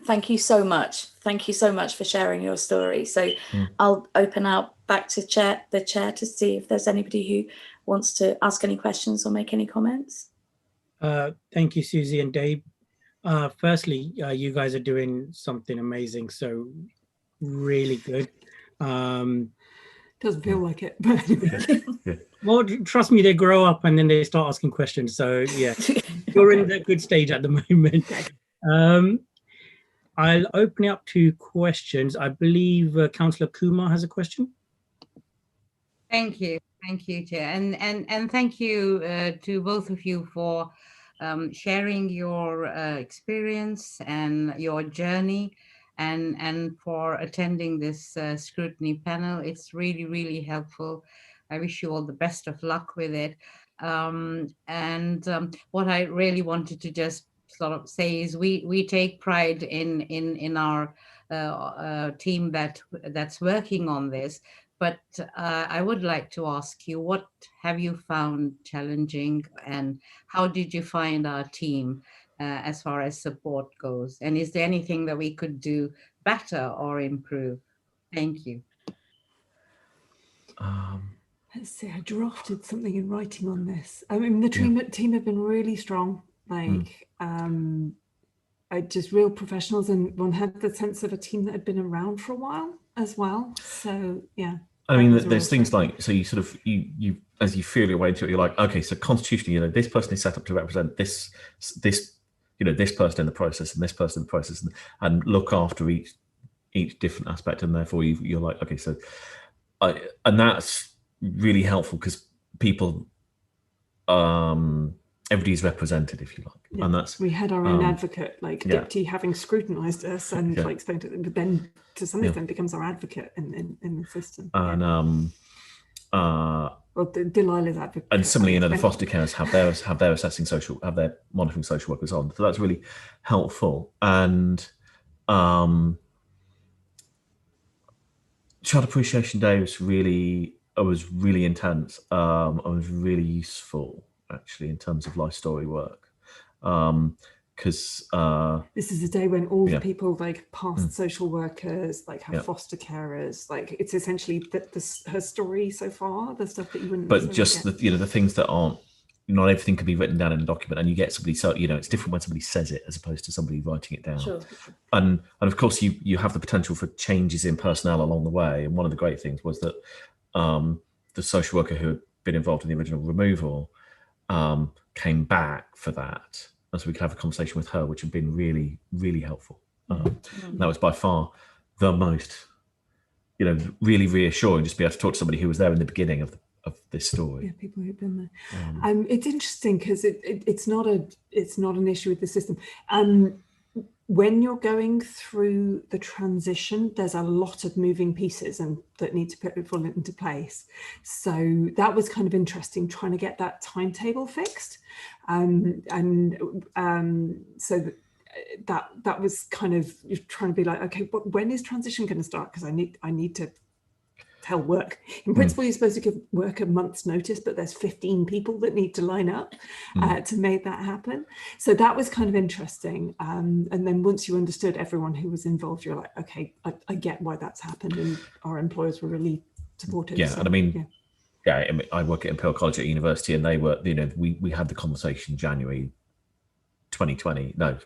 Thank you so much. Thank you so much for sharing your story. So I'll open out back to the chair to see if there's anybody who wants to ask any questions or make any comments. Thank you, Susie and Dave. Firstly, you guys are doing something amazing. So really good. Doesn't feel like it, but anyway. Well, trust me, they grow up and then they start asking questions. So yeah, you're in that good stage at the moment. I'll open it up to questions. I believe Councillor Kumar has a question. Thank you, Chair, and thank you to both of you for sharing your experience and your journey, and for attending this scrutiny panel. It's really, really helpful. I wish you all the best of luck with it. What I really wanted to just sort of say is we take pride in our team that's working on this. But I would like to ask you, what have you found challenging, and how did you find our team as far as support goes? And is there anything that we could do better or improve? Thank you. Let's see, I drafted something in writing on this. I mean, the team have been really strong, like just real professionals, and one had the sense of a team that had been around for a while as well. So yeah. I mean, there's things like, so you sort of, you as you feel your way into it, you're like, okay, so constitutionally, you know, this person is set up to represent this this person in the process and this person in the process, and look after each different aspect, and therefore you're like, okay, so and that's really helpful because people, everybody's represented, if you like. And that's, we had our own advocate, like Dipti having scrutinized us and like explained it, but then to some extent becomes our advocate in the system. And well, Delilah's advocate. And similarly, the foster carers have their monitoring social workers on. So that's really helpful. And Child Appreciation Day was really intense. It was really useful, actually, in terms of life story work. Because this is a day when all the people, like past social workers, like have foster carers, like it's essentially her story so far, the stuff that you wouldn't. But just the things that aren't, not everything can be written down in a document, and you get somebody. So it's different when somebody says it as opposed to somebody writing it down. Sure. And of course you have the potential for changes in personnel along the way. And one of the great things was that the social worker who had been involved in the original removal came back for that. And so we could have a conversation with her, which had been really, really helpful. That was by far the most, really reassuring, just to be able to talk to somebody who was there in the beginning of this story. Yeah, people who've been there. It's interesting because it's not an issue with the system. When you're going through the transition, there's a lot of moving pieces and that need to fall into place. So that was kind of interesting, trying to get that timetable fixed. So that was kind of, you're trying to be like, okay, when is transition going to start? Because I need to tell work. In principle, you're supposed to give work a month's notice, but there's 15 people that need to line up to make that happen. So that was kind of interesting. And then once you understood everyone who was involved, you're like, okay, I get why that's happened, and our employers were really supportive. Yeah, so, and I mean, I work at Imperial College at university, and they were, we had the conversation in January 2020. That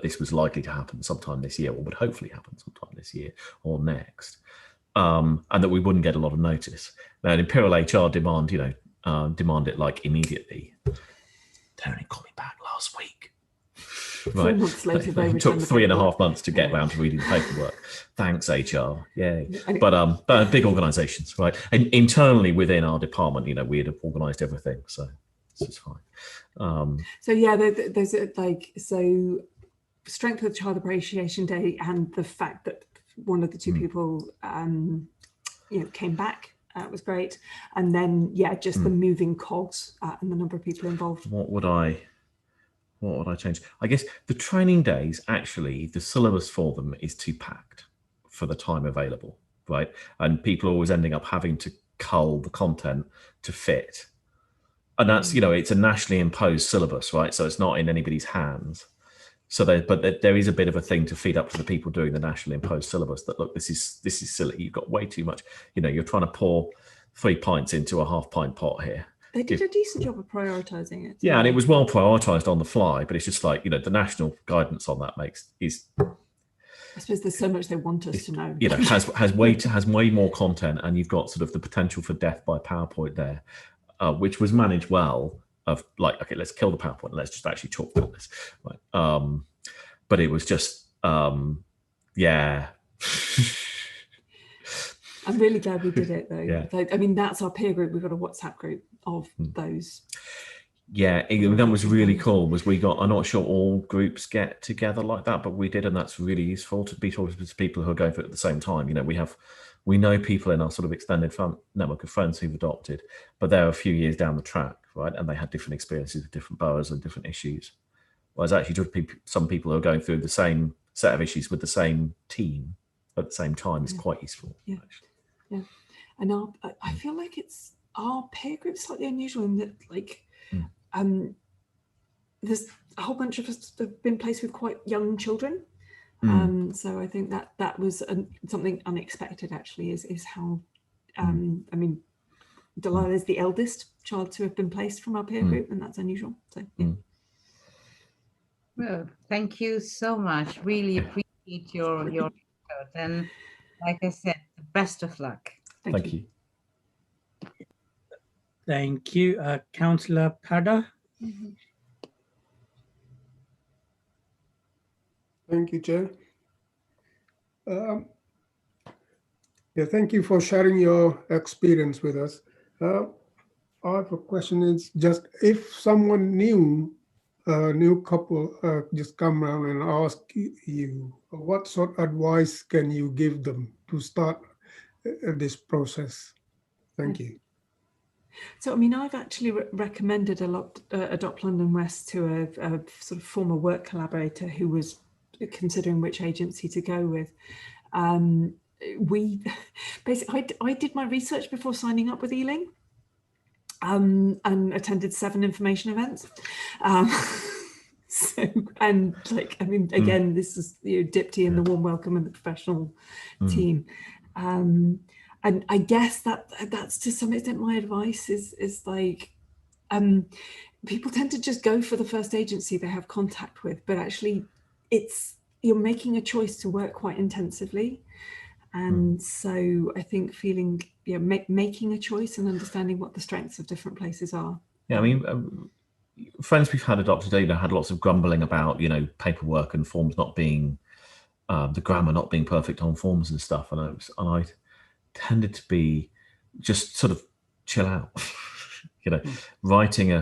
this was likely to happen sometime this year, or would hopefully happen sometime this year or next. And that we wouldn't get a lot of notice. Now, Imperial HR demand it like immediately. They only called me back last week. 4 months later, it took 3.5 months to get around to reading the paperwork. Thanks, HR. Yay. But big organisations, right? And internally within our department, we had organised everything, so this is fine. So yeah, there's so strength of Child Appreciation Day and the fact that one of the two people came back was great, and then just the moving cogs and the number of people involved. What would I change? I guess the training days, actually the syllabus for them is too packed for the time available, right? And people are always ending up having to cull the content to fit, and that's it's a nationally imposed syllabus, right? So it's not in anybody's hands. So there is a bit of a thing to feed up to the people doing the nationally imposed syllabus that, look, this is silly. You've got way too much. You're trying to pour 3 pints into a half-pint pot here. They did a decent job of prioritising it. Yeah, and it was well prioritised on the fly, but it's just like, the national guidance on that is. I suppose there's so much they want us to know. has way more content, and you've got sort of the potential for death by PowerPoint there, which was managed well. Of like, okay, let's kill the PowerPoint and let's just actually talk about this, right? But it was just yeah. I'm really glad we did it though. Yeah. I mean, that's our peer group. We've got a WhatsApp group of those. Yeah, that was really cool. I'm not sure all groups get together like that, but we did, and that's really useful to be talking to people who are going through it at the same time. We know people in our sort of extended network of friends who've adopted, but they're a few years down the track, right? And they had different experiences with different boroughs and different issues. Whereas actually some people who are going through the same set of issues with the same team at the same time is quite useful. Yeah, actually. Yeah. And I feel like our peer group slightly unusual in that, there's a whole bunch of us that have been placed with quite young children. So I think that was something unexpected, actually, is how, I mean, Delilah is the eldest child to have been placed from our peer group, and that's unusual. So, yeah. Well, thank you so much. Really appreciate your input. And like I said, the best of luck. Thank you. Thank you. Councillor Pada. Thank you, Chair. Yeah, thank you for sharing your experience with us. I have a question. Is just if someone new, a new couple, just come around and ask you, what sort of advice can you give them to start this process? Thank you. So, I mean, I've actually recommended a lot Adopt London West to a sort of former work collaborator who was considering which agency to go with. We basically, I did my research before signing up with Ealing, and attended 7 information events. So, and like, I mean, again, this is, you know, Dipti and the warm welcome and the professional team. And I guess that's to some extent my advice is like, people tend to just go for the first agency they have contact with, but actually you're making a choice to work quite intensively. And so I think feeling, making a choice and understanding what the strengths of different places are. Yeah, I mean, friends we've had adopted had lots of grumbling about, paperwork and forms not being, the grammar not being perfect on forms and stuff. And I tended to be just sort of chill out, writing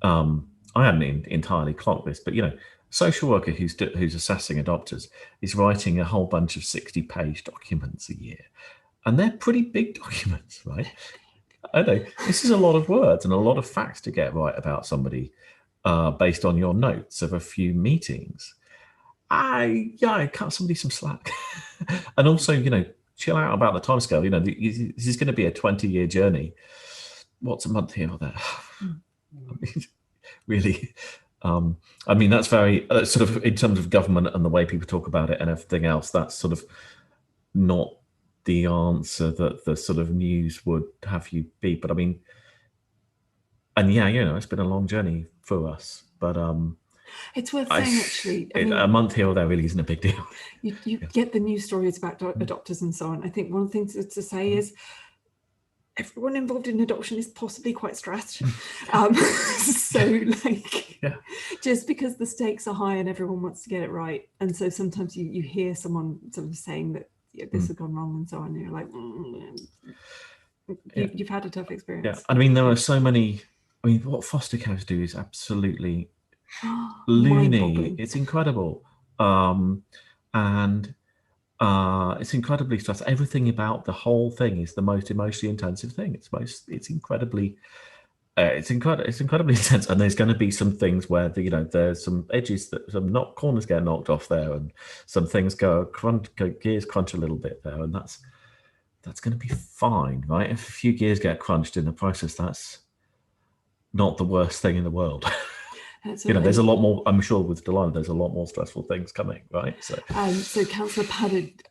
I hadn't entirely clocked this, but social worker who's assessing adopters is writing a whole bunch of 60-page documents a year, and they're pretty big documents, right? I know this is a lot of words and a lot of facts to get right about somebody based on your notes of a few meetings. I cut somebody some slack, and also chill out about the timescale. This is going to be a 20-year journey. What's a month here or there? I mean, really. I mean, that's very sort of in terms of government and the way people talk about it and everything else. That's sort of not the answer that the sort of news would have you be. But I mean, and yeah, it's been a long journey for us. But it's worth saying, actually, I mean, a month here or there really isn't a big deal. You get the news stories about adopters and so on. I think one of the things to say is everyone involved in adoption is possibly quite stressed. So just because the stakes are high and everyone wants to get it right. And so sometimes you hear someone sort of saying that this has gone wrong and so on. And you're like, you've had a tough experience. Yeah, I mean, there are so many. I mean, what foster carers do is absolutely loony. It's incredible. And it's incredibly stressful. Everything about the whole thing is the most emotionally intensive thing. It's incredibly intense. And there's going to be some things where there's some edges that corners get knocked off there, and some things gears crunch a little bit there, and that's going to be fine, right? If a few gears get crunched in the process, that's not the worst thing in the world. There's a lot more. I'm sure with Delilah, there's a lot more stressful things coming, right? So Councillor Padded,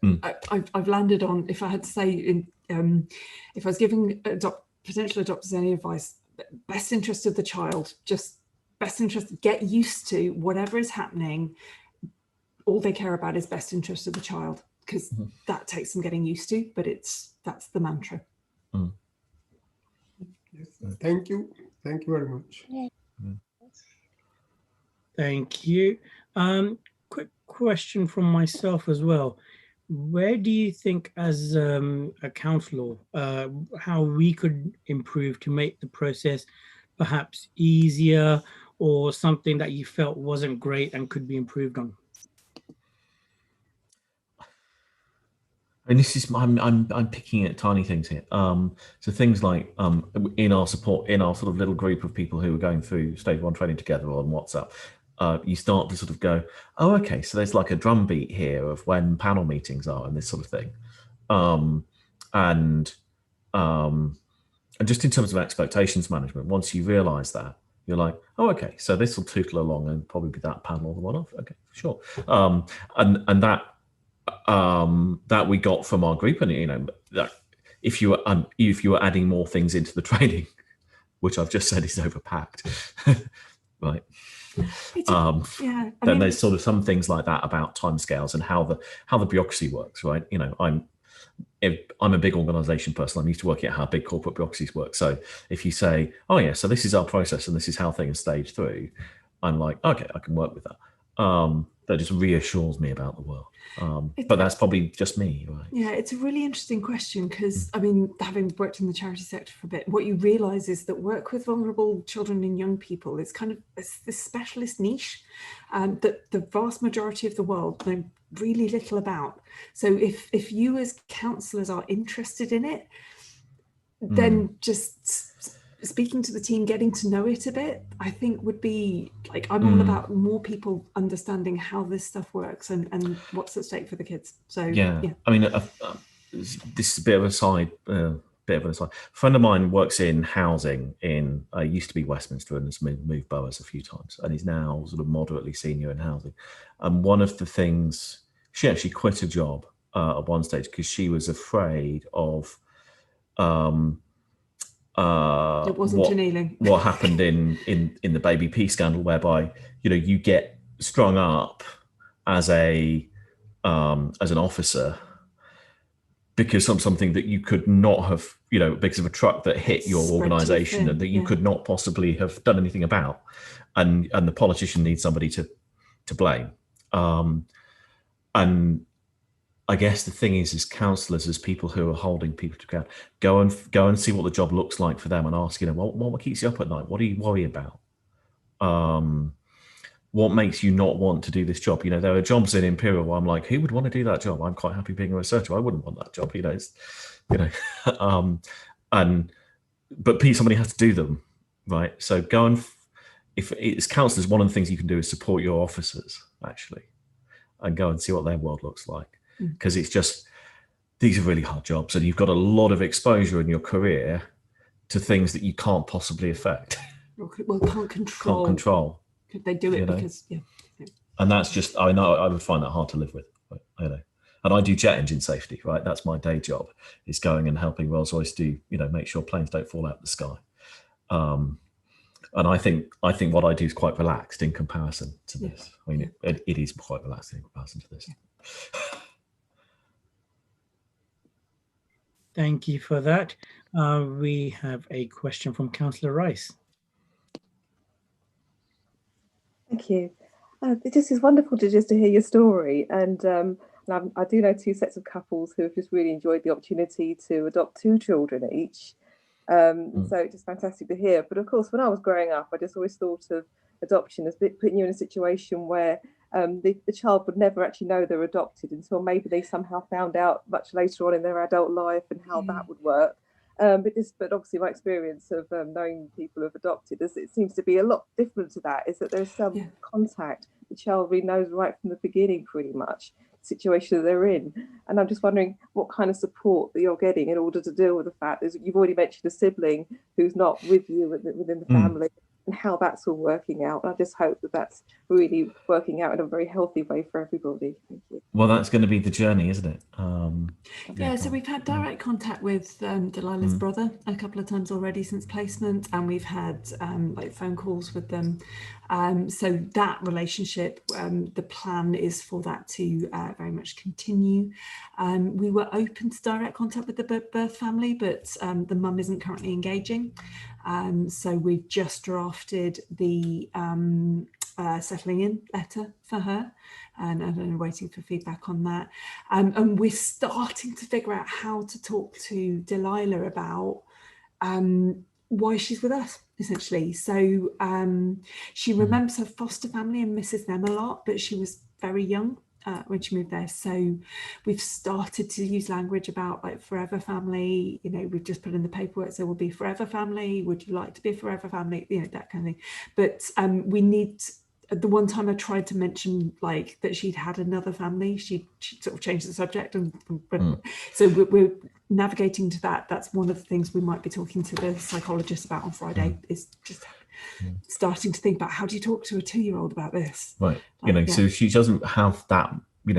I've landed on, if I had to say, if I was giving potential adopters any advice, best interest of the child, just best interest. Get used to whatever is happening. All they care about is best interest of the child, because that takes some getting used to. But that's the mantra. Yes, thank you very much. Thank you. Quick question from myself as well. Where do you think, as a councillor, how we could improve to make the process perhaps easier, or something that you felt wasn't great and could be improved on? And this is I'm picking at tiny things here. So things like in our sort of little group of people who are going through stage 1 training together on WhatsApp, you start to sort of go, oh, okay, so there's like a drumbeat here of when panel meetings are and this sort of thing, and just in terms of expectations management, once you realise that, you're like, oh, okay, so this will tootle along and probably be that panel the one off. Okay, sure, and that we got from our group, and that if you were adding more things into the training, which I've just said is overpacked, right? Then there's sort of some things like that about timescales and how the bureaucracy works, right? I'm a big organisation person. I'm used to working out how big corporate bureaucracies work. So if you say, oh yeah, so this is our process and this is how things stage through, I'm like, okay, I can work with that. that just reassures me about the world. But that's probably just me, right? Yeah, it's a really interesting question because, I mean, having worked in the charity sector for a bit, what you realise is that work with vulnerable children and young people is kind of this specialist niche that the vast majority of the world know really little about. So if you as counsellors are interested in it, then just speaking to the team, getting to know it a bit, I think would be like, I'm all about more people understanding how this stuff works and what's at stake for the kids. So yeah. I mean, this is a bit of a side. A friend of mine works in housing in used to be Westminster and has moved boroughs a few times, and he's now sort of moderately senior in housing. And one of the things, she actually quit a job at one stage because she was afraid of it wasn't annealing. what happened in the Baby P scandal, whereby you get strung up as an officer because of something that you could not have, because of a truck that hit your organisation and that you could not possibly have done anything about, and the politician needs somebody to blame. And I guess the thing is counsellors, as people who are holding people to account, go and see what the job looks like for them and ask, what keeps you up at night? What do you worry about? What makes you not want to do this job? There are jobs in Imperial where I'm like, who would want to do that job? I'm quite happy being a researcher. I wouldn't want that job, but somebody has to do them, right? So go and, if it's counsellors, one of the things you can do is support your officers actually, and go and see what their world looks like. Because it's just, these are really hard jobs and you've got a lot of exposure in your career to things that you can't possibly affect. Well, can't control. They do it because, And that's just, I know I would find that hard to live with, and I do jet engine safety, right? That's my day job, is going and helping Rolls-Royce do, make sure planes don't fall out of the sky. And I think what I do is quite relaxed in comparison to this. I mean, it is quite relaxed in comparison to this. Thank you for that. We have a question from Councillor Rice. Thank you. It just is wonderful to hear your story, and I do know two sets of couples who have just really enjoyed the opportunity to adopt 2 children each. So it's just fantastic to hear. But of course, when I was growing up, I just always thought of adoption as putting you in a situation where the child would never actually know they're adopted until maybe they somehow found out much later on in their adult life and how that would work. But obviously my experience of knowing people who have adopted, it seems to be a lot different to that, is that there's some contact. The child really knows right from the beginning pretty much the situation that they're in. And I'm just wondering what kind of support that you're getting in order to deal with the fact that you've already mentioned a sibling who's not with you within the family, and how that's all working out. I just hope that that's really working out in a very healthy way for everybody. Thank you. Well, that's going to be the journey, isn't it? So we've had direct contact with Delilah's brother a couple of times already since placement, and we've had phone calls with them. So that relationship, the plan is for that to very much continue. We were open to direct contact with the birth family, but the mum isn't currently engaging. So we've just drafted the settling in letter for her, and I'm waiting for feedback on that. And we're starting to figure out how to talk to Delilah about why she's with us, essentially. So she remembers her foster family and misses them a lot, but she was very young when she moved there. So we've started to use language about forever family. We've just put in the paperwork, so we'll be forever family. Would you like to be a forever family? That kind of thing. But we need, the one time I tried to mention that she'd had another family, she sort of changed the subject, and so we're navigating to that. That's one of the things we might be talking to the psychologist about on Friday, is just starting to think about how do you talk to a 2-year-old about this, right? So she doesn't have that,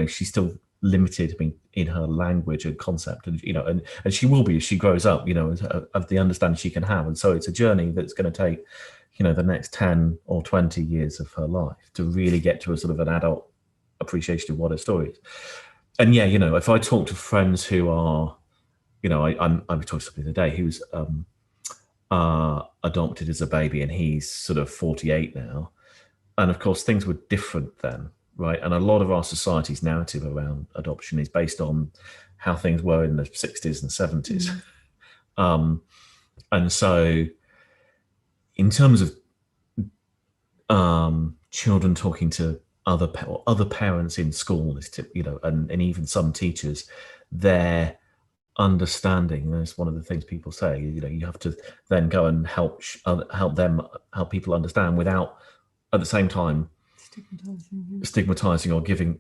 she's still limited in her language and concept, and and she will be as she grows up, of the understanding she can have. And so it's a journey that's going to take the next 10 or 20 years of her life to really get to a sort of an adult appreciation of what her story is. And if I talk to friends who are, I was talking to somebody the other day who's adopted as a baby, and he's sort of 48 now, and of course things were different then. right? And a lot of our society's narrative around adoption is based on how things were in the 60s and 70s. And so in terms of children talking to other parents in school, and even some teachers, their understanding, that's one of the things people say, you have to then go and help people understand without at the same time stigmatizing or giving,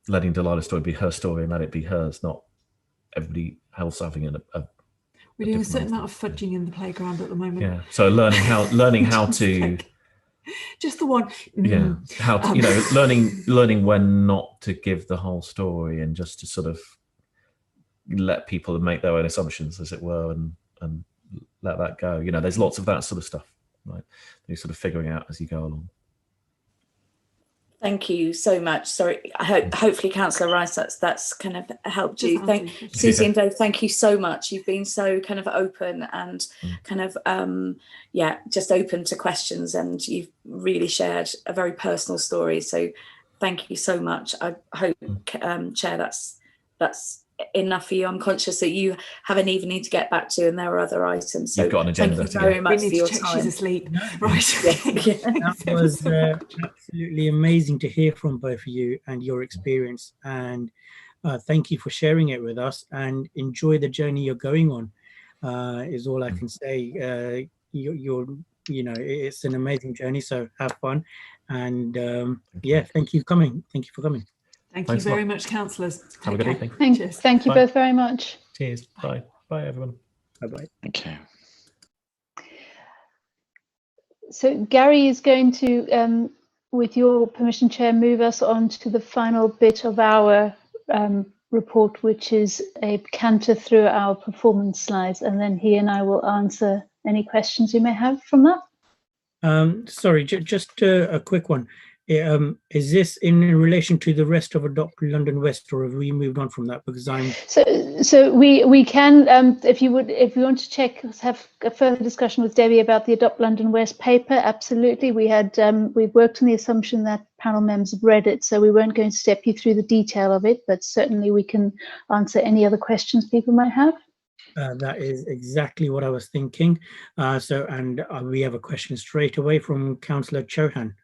letting Delilah's story be her story and let it be hers, not everybody else having we're doing a certain amount of fudging in the playground at the moment. Yeah, so learning how to just the one. Yeah, how to, learning when not to give the whole story and just to sort of let people make their own assumptions, as it were, and let that go. There's lots of that sort of stuff, right? You're sort of figuring out as you go along. Thank you so much. Sorry, hopefully, Councillor Rice, that's kind of helped you. Susie and Dave, thank you so much. You've been so kind of open and kind of, just open to questions, and you've really shared a very personal story. So thank you so much. I hope, Chair, that's enough for you. I'm conscious that you have an evening to get back to and there are other items. So you've got an agenda thank you very much for your time. She's asleep. Right. That was absolutely amazing to hear from both of you and your experience. And thank you for sharing it with us, and enjoy the journey you're going on, is all I can say. It's an amazing journey, so have fun. And thank you for coming. Thank you very much, councillors. Have a good evening. Thank you both very much. Cheers. Bye. Bye, everyone. Bye-bye. Thank you. So Gary is going to, with your permission, Chair, move us on to the final bit of our report, which is a canter through our performance slides, and then he and I will answer any questions you may have from that. Sorry, just a quick one. Is this in relation to the rest of Adopt London West, or have we moved on from that? Because so we can, if you want to have a further discussion with Debbie about the Adopt London West paper, absolutely. We worked on the assumption that panel members have read it, so we weren't going to step you through the detail of it, but certainly we can answer any other questions people might have. That is exactly what I was thinking. We have a question straight away from Councillor Chauhan.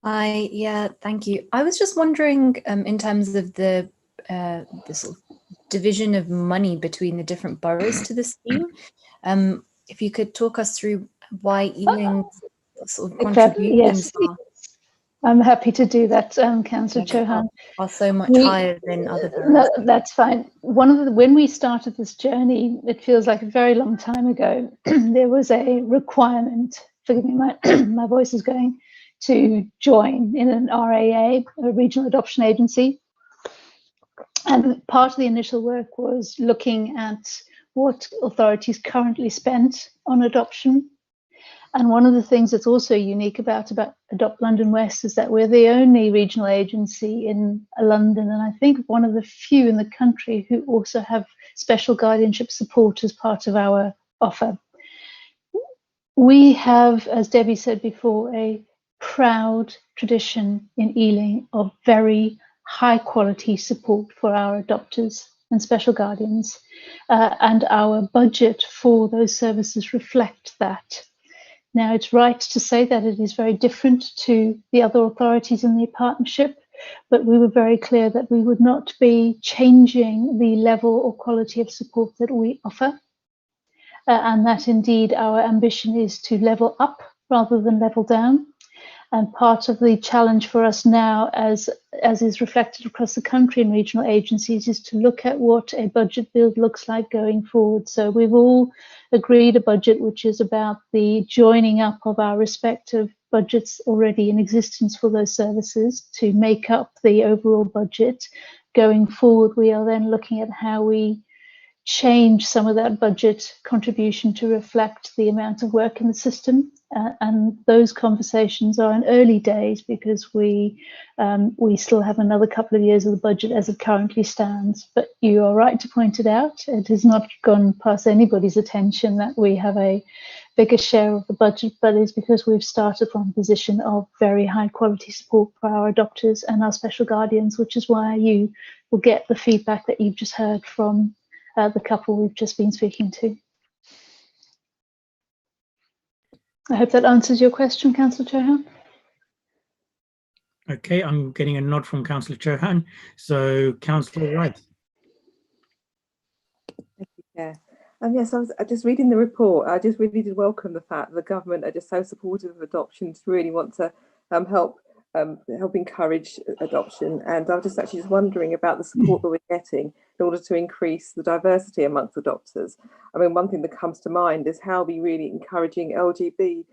Thank you. I was just wondering, in terms of the sort of division of money between the different boroughs to the scheme, if you could talk us through why Ealing sort of contributions I'm happy to do that, Councillor Chauhan. Are so much higher than other boroughs. No, that's fine. When we started this journey, it feels like a very long time ago, there was a requirement, forgive me, my voice is going, to join in an RAA, a regional adoption agency. And part of the initial work was looking at what authorities currently spent on adoption. And one of the things that's also unique about Adopt London West is that we're the only regional agency in London, and I think one of the few in the country who also have special guardianship support as part of our offer. We have, as Debbie said before, a proud tradition in Ealing of very high quality support for our adopters and special guardians, and our budget for those services reflect that. Now, it's right to say that it is very different to the other authorities in the partnership, but we were very clear that we would not be changing the level or quality of support that we offer, and that indeed our ambition is to level up rather than level down. And part of the challenge for us now, as is reflected across the country in regional agencies, is to look at what a budget build looks like going forward. So we've all agreed a budget which is about the joining up of our respective budgets already in existence for those services to make up the overall budget. Going forward, we are then looking at how we change some of that budget contribution to reflect the amount of work in the system, and those conversations are in early days because we still have another couple of years of the budget as it currently stands. But you are right to point it out. It has not gone past anybody's attention that we have a bigger share of the budget, but it's because we've started from a position of very high quality support for our adopters and our special guardians, which is why you will get the feedback that you've just heard from the couple we've just been speaking to. I hope that answers your question, Councillor Chauhan. Okay, I'm getting a nod from Councillor Chauhan. So, Councillor Wright. Thank you, Chair. Yes, I was just reading the report. I just really did welcome the fact that the government are just so supportive of adoptions, really want to help encourage adoption. And I was just wondering about the support that we're getting in order to increase the diversity amongst adopters. I mean, one thing that comes to mind is how we really encouraging LGBT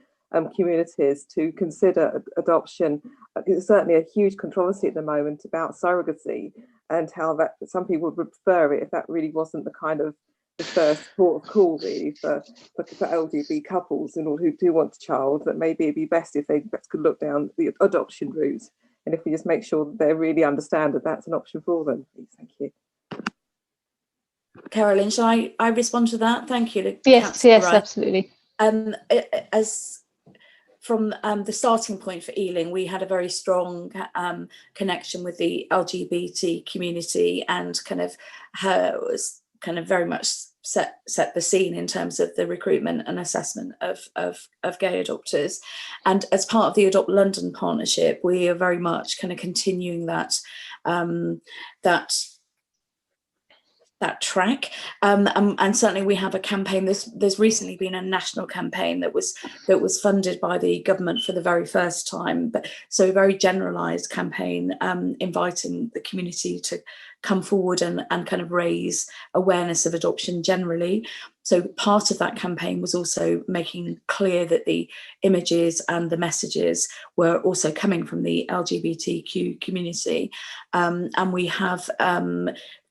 communities to consider adoption. There's certainly a huge controversy at the moment about surrogacy and how that some people would prefer it if that really wasn't the kind of the first port of call really for LGBT couples and all who do want a child, that maybe it'd be best if they could look down the adoption route, and if we just make sure that they really understand that that's an option for them, please. Thank you. Carolyn, shall I respond to that? Thank you. Yes, yes, absolutely. As from the starting point for Ealing, we had a very strong connection with the LGBT community, and kind of was kind of very much set the scene in terms of the recruitment and assessment of gay adopters. And as part of the Adopt London partnership, we are very much kind of continuing that that track, and certainly we have a campaign. There's recently been a national campaign that was funded by the government for the very first time, but so a very generalised campaign inviting the community to come forward and kind of raise awareness of adoption generally. So part of that campaign was also making clear that the images and the messages were also coming from the LGBTQ community, and we have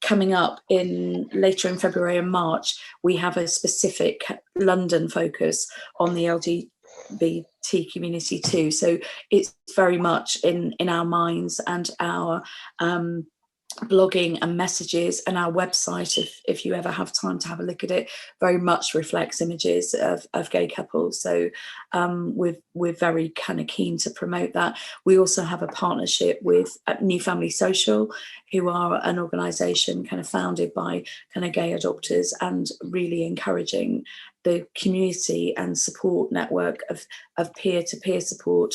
coming up later in February and March, we have a specific London focus on the LGBT community too. So it's very much in our minds, and our blogging and messages, and our website, if you ever have time to have a look at it, very much reflects images of gay couples. So we're very kind of keen to promote that. We also have a partnership with New Family Social, who are an organisation kind of founded by kind of gay adopters, and really encouraging the community and support network of peer-to-peer support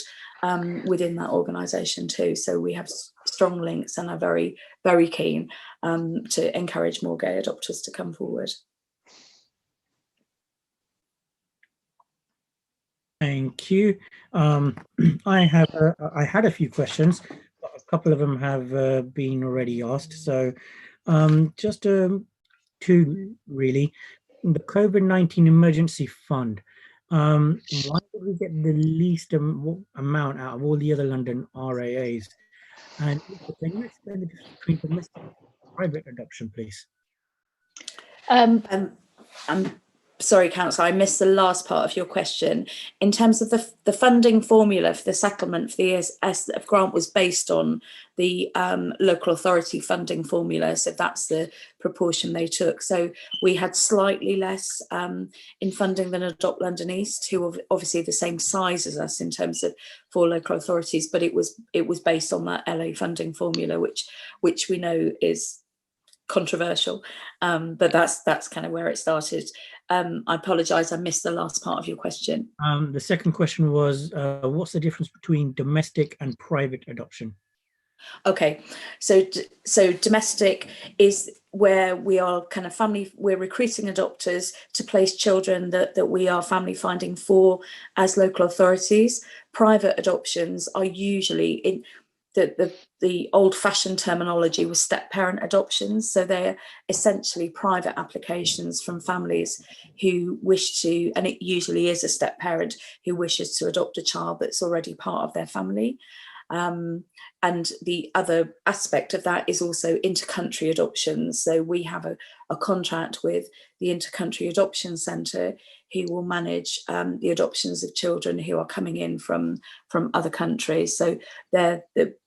within that organisation too. So we have strong links and are very, very keen to encourage more gay adopters to come forward. Thank you. I had a few questions, but a couple of them have been already asked. So just two really. The COVID-19 emergency fund. Why did we get the least amount out of all the other London RAAs? And can you explain the difference between domestic and private adoption, please? I'm sorry, Councillor, I missed the last part of your question. In terms of the funding formula for the settlement for the ESF grant was based on the local authority funding formula, so that's the proportion they took. So we had slightly less in funding than Adopt London East, who are obviously the same size as us in terms of for local authorities, but it was based on that LA funding formula, which we know is controversial, but that's kind of where it started. I apologise, I missed the last part of your question. The second question was, what's the difference between domestic and private adoption? Okay, so domestic is where we are kind of we're recruiting adopters to place children that we are family finding for as local authorities. Private adoptions are usually in the old-fashioned terminology was step-parent adoptions. So they're essentially private applications from families who wish to, and it usually is a step-parent who wishes to adopt a child that's already part of their family. And the other aspect of that is also inter-country adoptions. So we have a contract with the Inter-Country Adoption Centre, who will manage the adoptions of children who are coming in from other countries. So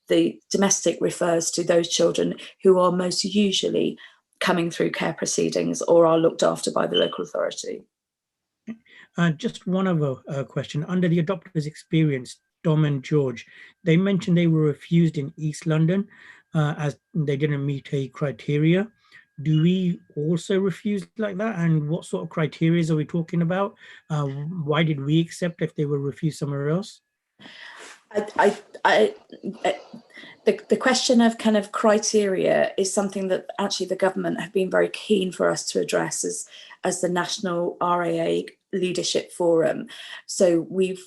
the domestic refers to those children who are most usually coming through care proceedings or are looked after by the local authority. Just one other question. Under the adopters' experience, Dom and George, they mentioned they were refused in East London as they didn't meet a criteria. Do we also refuse like that? And what sort of criteria are we talking about? Why did we accept if they were refused somewhere else? The question of kind of criteria is something that actually the government have been very keen for us to address as the National RAA Leadership Forum. So we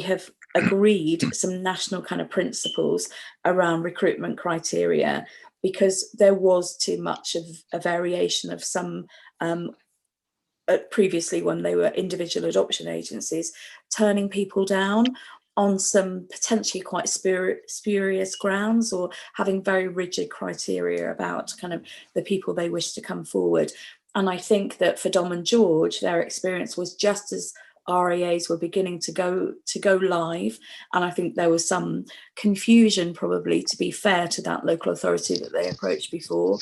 have agreed some national kind of principles around recruitment criteria, because there was too much of a variation of some previously when they were individual adoption agencies, turning people down on some potentially quite spurious grounds, or having very rigid criteria about kind of the people they wish to come forward. And I think that for Dom and George, their experience was just as RAAs were beginning to go live, and I think there was some confusion, probably, to be fair to that local authority that they approached before.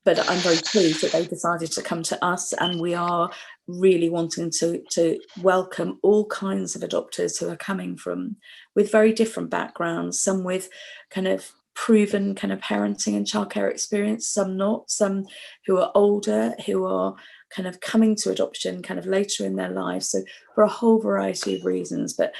But I'm very pleased that they decided to come to us, and we are really wanting to welcome all kinds of adopters who are coming from with very different backgrounds, some with kind of proven kind of parenting and childcare experience, some not, some who are older, who are kind of coming to adoption kind of later in their lives. So for a whole variety of reasons, but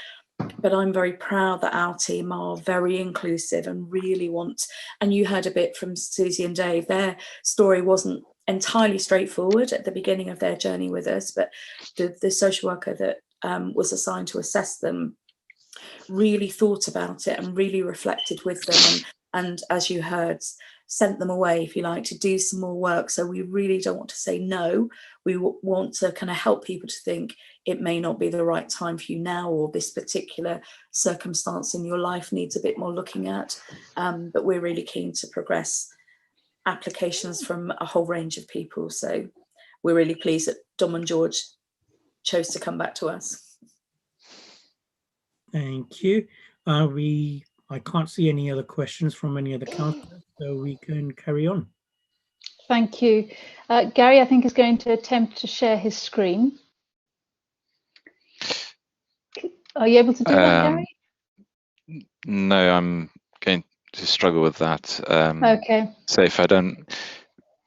I'm very proud that our team are very inclusive and really want, and you heard a bit from Susie and Dave, their story wasn't entirely straightforward at the beginning of their journey with us, but the social worker that was assigned to assess them really thought about it and really reflected with them, and as you heard, sent them away, if you like, to do some more work. So we really don't want to say no. We want to kind of help people to think it may not be the right time for you now, or this particular circumstance in your life needs a bit more looking at. But we're really keen to progress applications from a whole range of people. So we're really pleased that Dom and George chose to come back to us. Thank you. I can't see any other questions from any other councillors, so we can carry on. Thank you. Gary, I think, is going to attempt to share his screen. Are you able to do that, Gary? No, I'm going to struggle with that. Okay. So if I don't,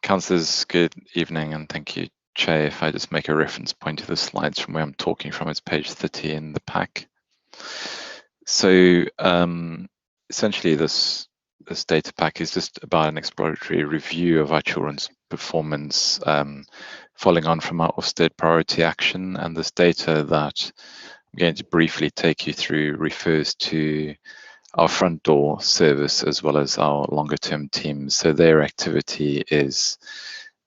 councillors, good evening, and thank you, Chair. If I just make a reference point to the slides from where I'm talking from, it's page 30 in the pack. So essentially this data pack is just about an exploratory review of our children's performance following on from our Ofsted priority action, and this data that I'm going to briefly take you through refers to our front door service as well as our longer term teams. So their activity is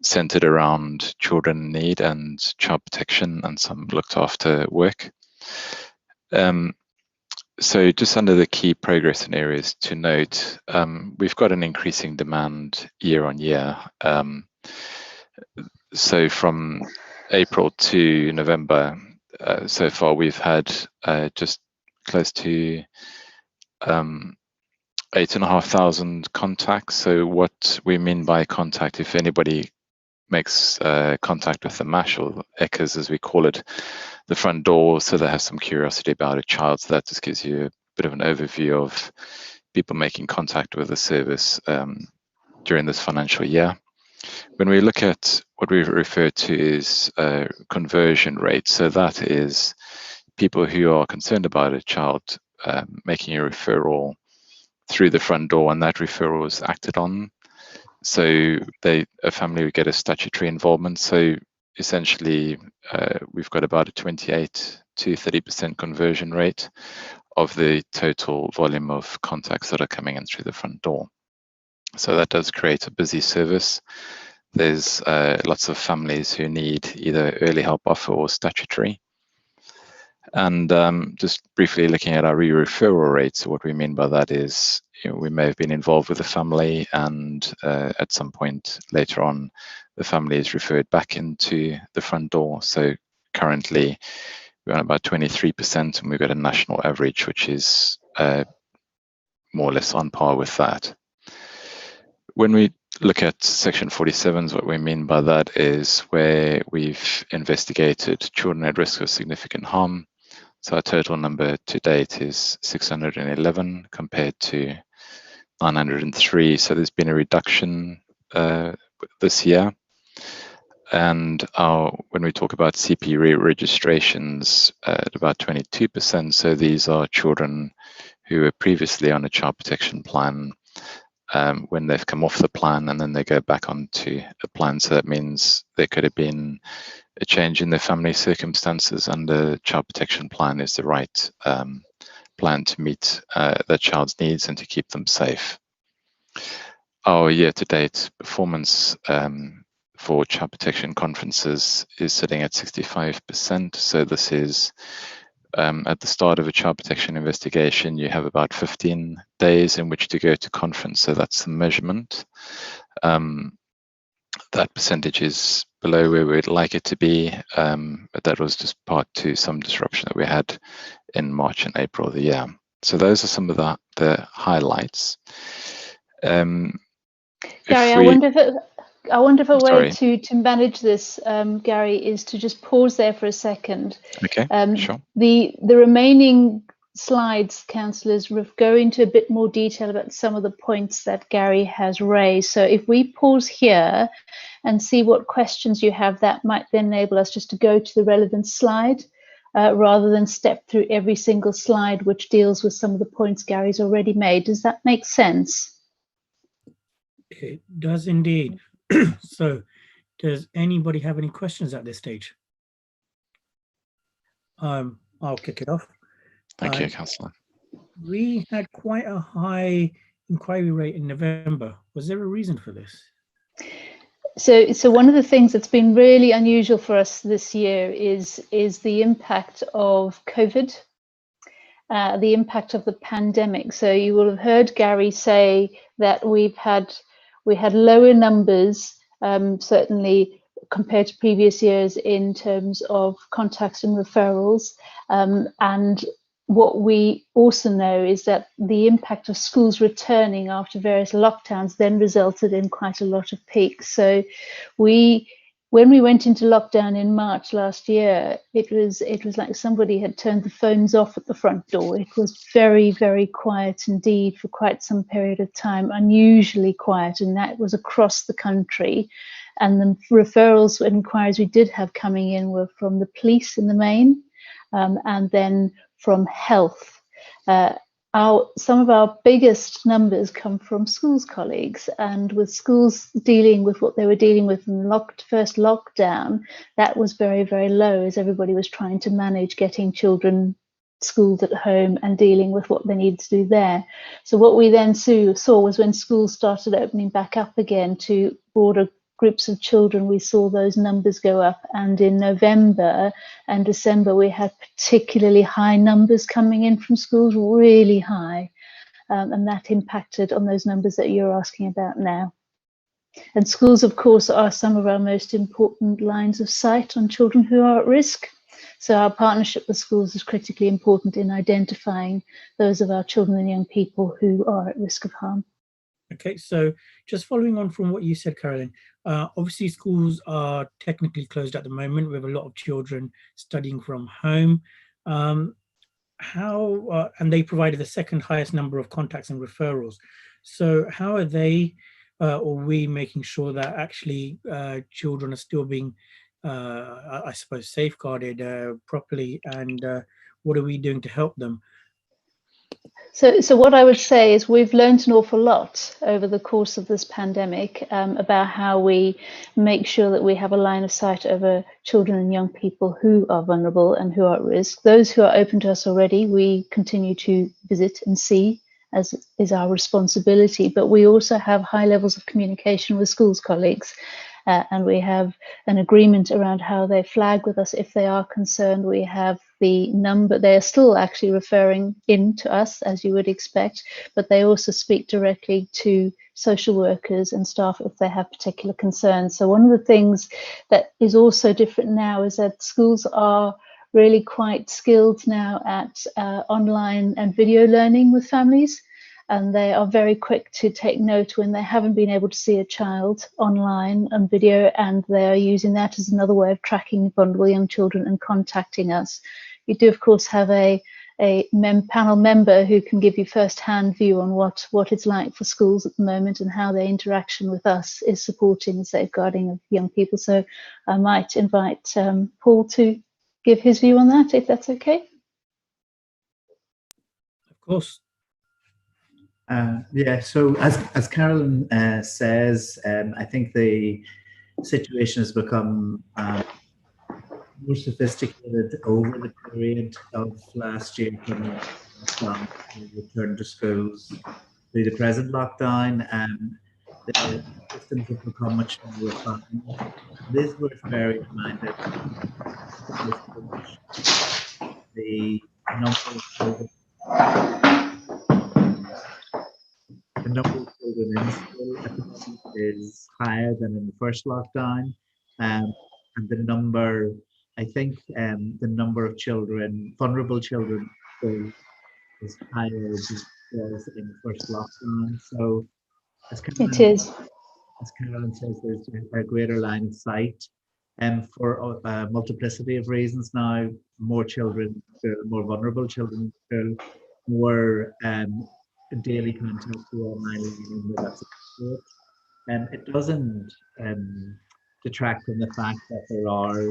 centered around children in need and child protection and some looked after work. So just under the key progress and areas to note, we've got an increasing demand year on year. So from April to November, so far we've had just close to 8,500 contacts. So what we mean by contact, if anybody makes contact with the MASH, or ECHAs as we call it, the front door, so they have some curiosity about a child. So that just gives you a bit of an overview of people making contact with the service during this financial year. When we look at what we refer to as conversion rate, so that is people who are concerned about a child making a referral through the front door, and that referral is acted on. So a family would get a statutory involvement. So essentially, we've got about a 28 to 30% conversion rate of the total volume of contacts that are coming in through the front door. So that does create a busy service. There's lots of families who need either early help offer or statutory. And just briefly looking at our re-referral rates, what we mean by that is, we may have been involved with the family, and at some point later on, the family is referred back into the front door. So currently, we're on about 23%, and we've got a national average, which is more or less on par with that. When we look at section 47, what we mean by that is where we've investigated children at risk of significant harm. So our total number to date is 611 compared to 903. So there's been a reduction this year. And when we talk about CP re-registrations, at about 22%. So these are children who were previously on a child protection plan, when they've come off the plan and then they go back onto a plan. So that means there could have been a change in their family circumstances, and the child protection plan is the right plan to meet the child's needs and to keep them safe. Our year-to-date performance for child protection conferences is sitting at 65%. So this is at the start of a child protection investigation, you have about 15 days in which to go to conference. So that's the measurement. That percentage is below where we'd like it to be, but that was just part to some disruption that we had in March and April of the year. So those are some of the highlights. Gary, I wonder if a way to manage this, Gary, is to just pause there for a second. Okay, sure. The remaining slides, councillors, go into a bit more detail about some of the points that Gary has raised. So if we pause here and see what questions you have, that might then enable us just to go to the relevant slide rather than step through every single slide which deals with some of the points Gary's already made. Does that make sense? It does indeed. So does anybody have any questions at this stage? I'll kick it off. Thank you, Councillor. We had quite a high inquiry rate in November. Was there a reason for this? So one of the things that's been really unusual for us this year is the impact of COVID, the impact of the pandemic. So you will have heard Gary say that we had lower numbers, certainly compared to previous years in terms of contacts and referrals. And what we also know is that the impact of schools returning after various lockdowns then resulted in quite a lot of peaks. So when we went into lockdown in March last year, it was like somebody had turned the phones off at the front door. It was very, very quiet indeed for quite some period of time, unusually quiet, and that was across the country. And the referrals and inquiries we did have coming in were from the police in the main, and then from health. Some of our biggest numbers come from schools colleagues, and with schools dealing with what they were dealing with in the first lockdown, that was very, very low as everybody was trying to manage getting children schooled at home and dealing with what they needed to do there. So what we then saw was when schools started opening back up again to broader groups of children, we saw those numbers go up, and in November and December we had particularly high numbers coming in from schools, really high, and that impacted on those numbers that you're asking about now. And schools, of course, are some of our most important lines of sight on children who are at risk. So our partnership with schools is critically important in identifying those of our children and young people who are at risk of harm. Okay, so just following on from what you said, Carolyn, obviously schools are technically closed at the moment with a lot of children studying from home. And they provided the second highest number of contacts and referrals. So how are they or we making sure that actually children are still being, I suppose, safeguarded properly, and what are we doing to help them? So what I would say is we've learned an awful lot over the course of this pandemic about how we make sure that we have a line of sight over children and young people who are vulnerable and who are at risk. Those who are open to us already, we continue to visit and see, as is our responsibility, but we also have high levels of communication with schools colleagues. And we have an agreement around how they flag with us if they are concerned. We have the number. They are still actually referring in to us, as you would expect, but they also speak directly to social workers and staff if they have particular concerns. So one of the things that is also different now is that schools are really quite skilled now at online and video learning with families. and they are very quick to take note when they haven't been able to see a child online on video, and they are using that as another way of tracking vulnerable young children and contacting us. You do, of course, have a panel member who can give you first-hand view on what it's like for schools at the moment and how their interaction with us is supporting the safeguarding of young people. So I might invite Paul to give his view on that, if that's okay. Of course. Yeah, so as Carolyn says, I think the situation has become more sophisticated over the period of last year from lockdown to return to schools through the present lockdown. The systems have become much more refined. It is worth bearing in mind that the number of children in school at the moment is higher than in the first lockdown, and the number, I think, the number of children, vulnerable children, is higher than it was in the first lockdown. So, as Carolyn says, there's a greater line of sight, and for a multiplicity of reasons now, more children, more vulnerable children, more daily contact with online learning with that support. It doesn't detract from the fact that there are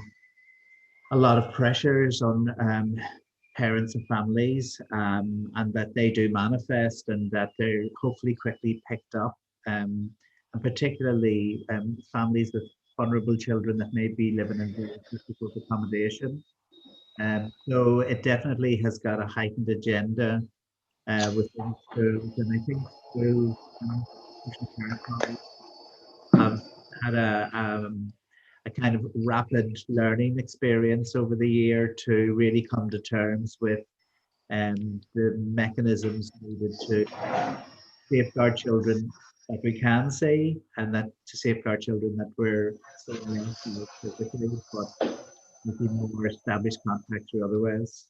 a lot of pressures on parents and families, and that they do manifest, and that they're hopefully quickly picked up, and particularly families with vulnerable children that may be living in very difficult accommodation. So it definitely has got a heightened agenda within schools, and I think schools have had a kind of rapid learning experience over the year to really come to terms with the mechanisms needed to safeguard children that we can see, and that to safeguard children that we're seeing physically, but maybe more established contact through other ways.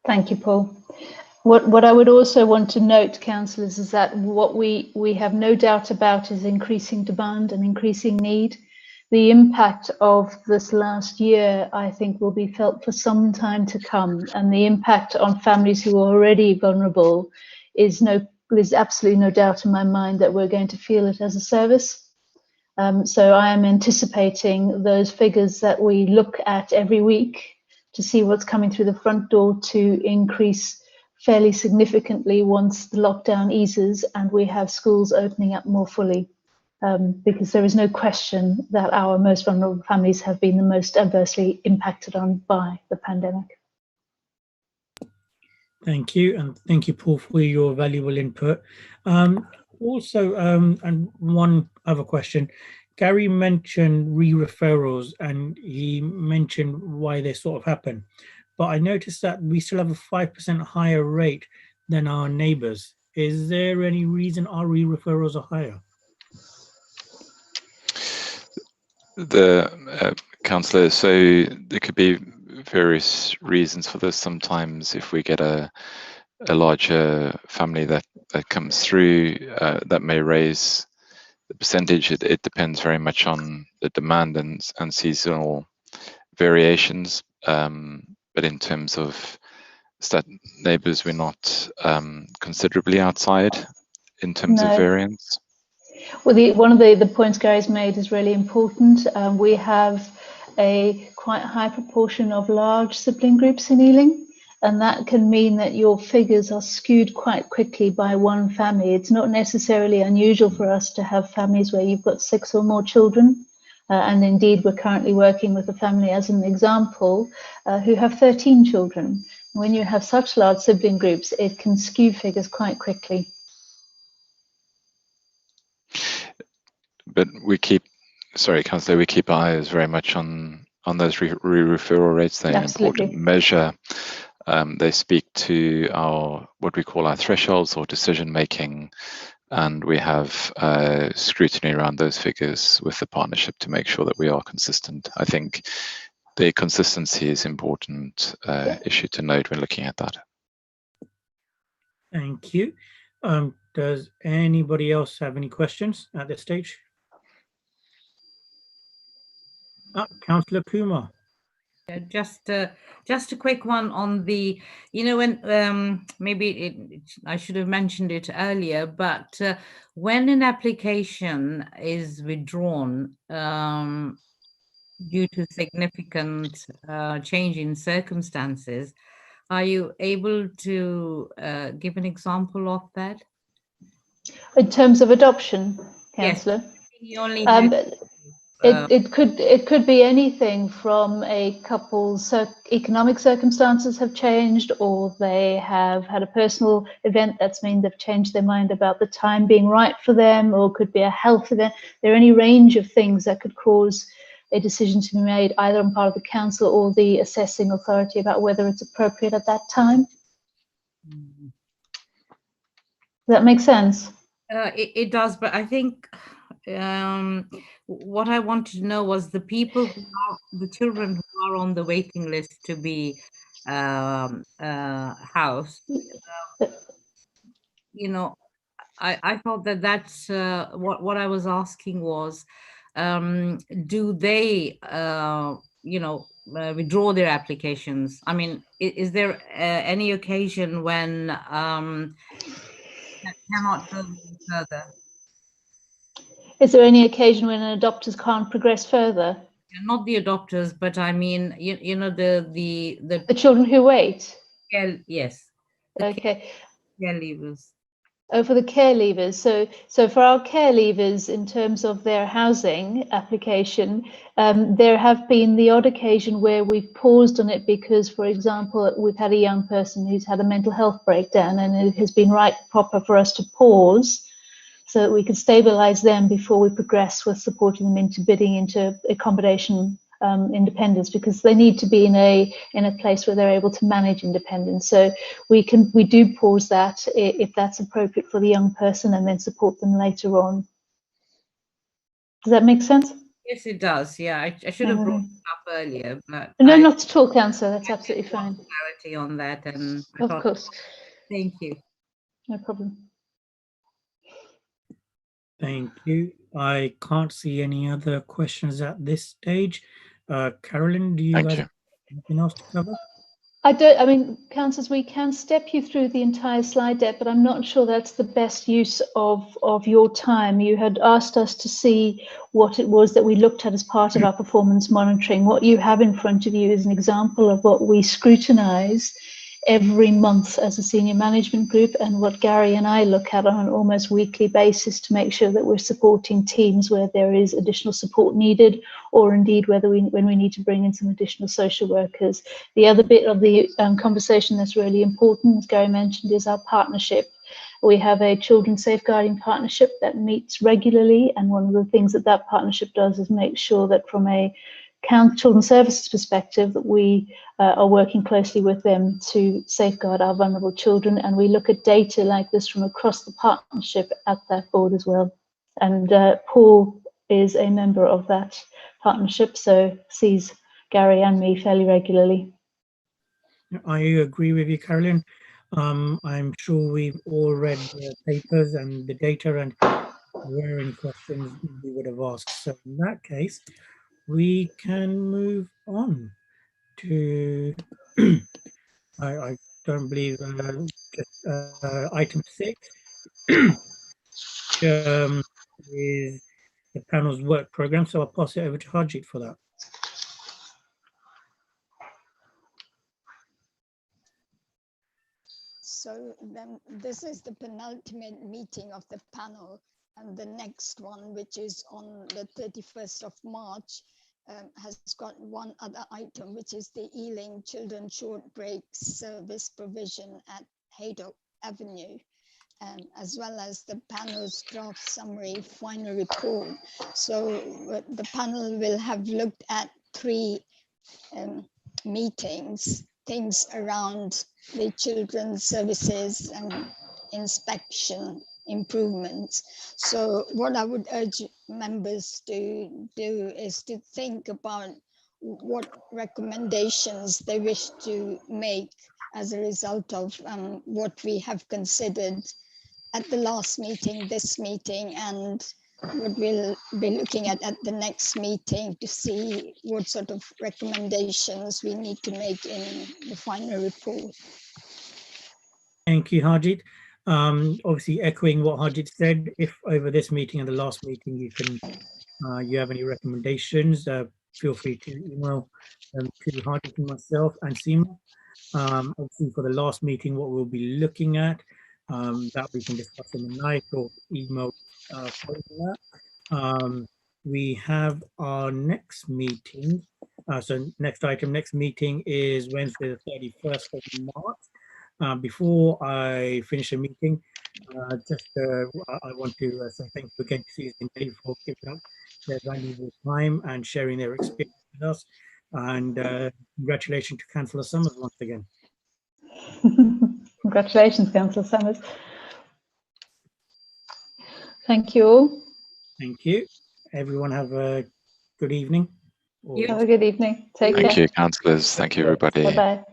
Thank you, Paul. What I would also want to note, councillors, is that what we have no doubt about is increasing demand and increasing need. The impact of this last year, I think, will be felt for some time to come, and the impact on families who are already vulnerable there's absolutely no doubt in my mind that we're going to feel it as a service. So I am anticipating those figures that we look at every week to see what's coming through the front door to increase fairly significantly once the lockdown eases and we have schools opening up more fully, because there is no question that our most vulnerable families have been the most adversely impacted on by the pandemic. Thank you, and thank you, Paul, for your valuable input. Also, and one other question, Gary mentioned re-referrals, and he mentioned why they sort of happen. But I noticed that we still have a 5% higher rate than our neighbours. Is there any reason our re-referrals are higher? Councillor, so there could be various reasons for this. Sometimes if we get a larger family that comes through, that may raise the percentage. It depends very much on the demand and seasonal variations. But in terms of neighbours, we're not considerably outside in terms of variance. Well, one of the points Gary's made is really important. We have a quite high proportion of large sibling groups in Ealing, and that can mean that your figures are skewed quite quickly by one family. It's not necessarily unusual for us to have families where you've got 6 or more children, and indeed we're currently working with a family as an example who have 13 children. When you have such large sibling groups, it can skew figures quite quickly. But sorry, Councillor, we keep our eyes very much on those referral rates. They're an important measure. They speak to what we call our thresholds or decision making, and we have scrutiny around those figures with the partnership to make sure that we are consistent. I think the consistency is an important issue to note when looking at that. Thank you. Does anybody else have any questions at this stage? Councillor Kumar. Yeah, just a quick one on the, when maybe I should have mentioned it earlier, but when an application is withdrawn due to significant change in circumstances, are you able to give an example of that? In terms of adoption, Councillor? Yes. It could be anything from a couple's economic circumstances have changed, or they have had a personal event that's mean they've changed their mind about the time being right for them, or could be a health event. There are any range of things that could cause a decision to be made either on part of the council or the assessing authority about whether it's appropriate at that time. Does that make sense? It does, but I think what I wanted to know was the children who are on the waiting list to be housed. I thought that's what I was asking was, do they withdraw their applications? I mean, is there any occasion when that cannot go further? Is there any occasion when adopters can't progress further? Not the adopters, but I mean, the children who wait. Yes. Okay. Care leavers. Oh, for the care leavers. So for our care leavers, in terms of their housing application, there have been the odd occasion where we've paused on it because, for example, we've had a young person who's had a mental health breakdown, and it has been proper for us to pause so that we can stabilize them before we progress with supporting them into bidding into accommodation independence, because they need to be in a place where they're able to manage independence. So we do pause that if that's appropriate for the young person, and then support them later on. Does that make sense? Yes, it does. Yeah, I should have brought it up earlier, but no, not at all, Councillor. That's absolutely fine. Clarity on that, and of course. Thank you. No problem. Thank you. I can't see any other questions at this stage. Carolyn, do you have anything else to cover? I mean, councillors, we can step you through the entire slide deck, but I'm not sure that's the best use of your time. You had asked us to see what it was that we looked at as part of our performance monitoring. What you have in front of you is an example of what we scrutinise every month as a senior management group, and what Gary and I look at on an almost weekly basis to make sure that we're supporting teams where there is additional support needed, or indeed when we need to bring in some additional social workers. The other bit of the conversation that's really important, as Gary mentioned, is our partnership. We have a children's safeguarding partnership that meets regularly, and one of the things that partnership does is make sure that from a children's services perspective that we are working closely with them to safeguard our vulnerable children, and we look at data like this from across the partnership at that board as well. And Paul is a member of that partnership, so sees Gary and me fairly regularly. I agree with you, Carolyn. I'm sure we've all read the papers and the data, and if there were any questions we would have asked. So in that case, we can move on to I don't believe item 6, which is the panel's work program. So I'll pass it over to Harjeet for that. So then this is the penultimate meeting of the panel, and the next one, which is on the 31st of March, has got one other item, which is the Ealing Children Short Break Service Provision at Haydock Avenue, as well as the panel's draft summary final report. So the panel will have looked at 3 meetings, things around the children's services and inspection improvements. So what I would urge members to do is to think about what recommendations they wish to make as a result of what we have considered at the last meeting, this meeting, and what we'll be looking at the next meeting to see what sort of recommendations we need to make in the final report. Thank you, Harjit. Obviously, echoing what Harjit said, if over this meeting and the last meeting you have any recommendations, feel free to email them to Harjit and myself and Seema. Obviously, for the last meeting, what we'll be looking at, that we can discuss in the night or email following that. We have our next meeting. So next meeting is Wednesday, the 31st of March. Before I finish the meeting, I want to say thank you again to Susan Day for giving up their valuable time and sharing their experience with us. And congratulations to Councillor Summers once again. Congratulations, Councillor Summers. Thank you all. Thank you. Everyone have a good evening. Have a good evening. Take care. Thank you, councillors. Thank you, everybody. Bye-bye.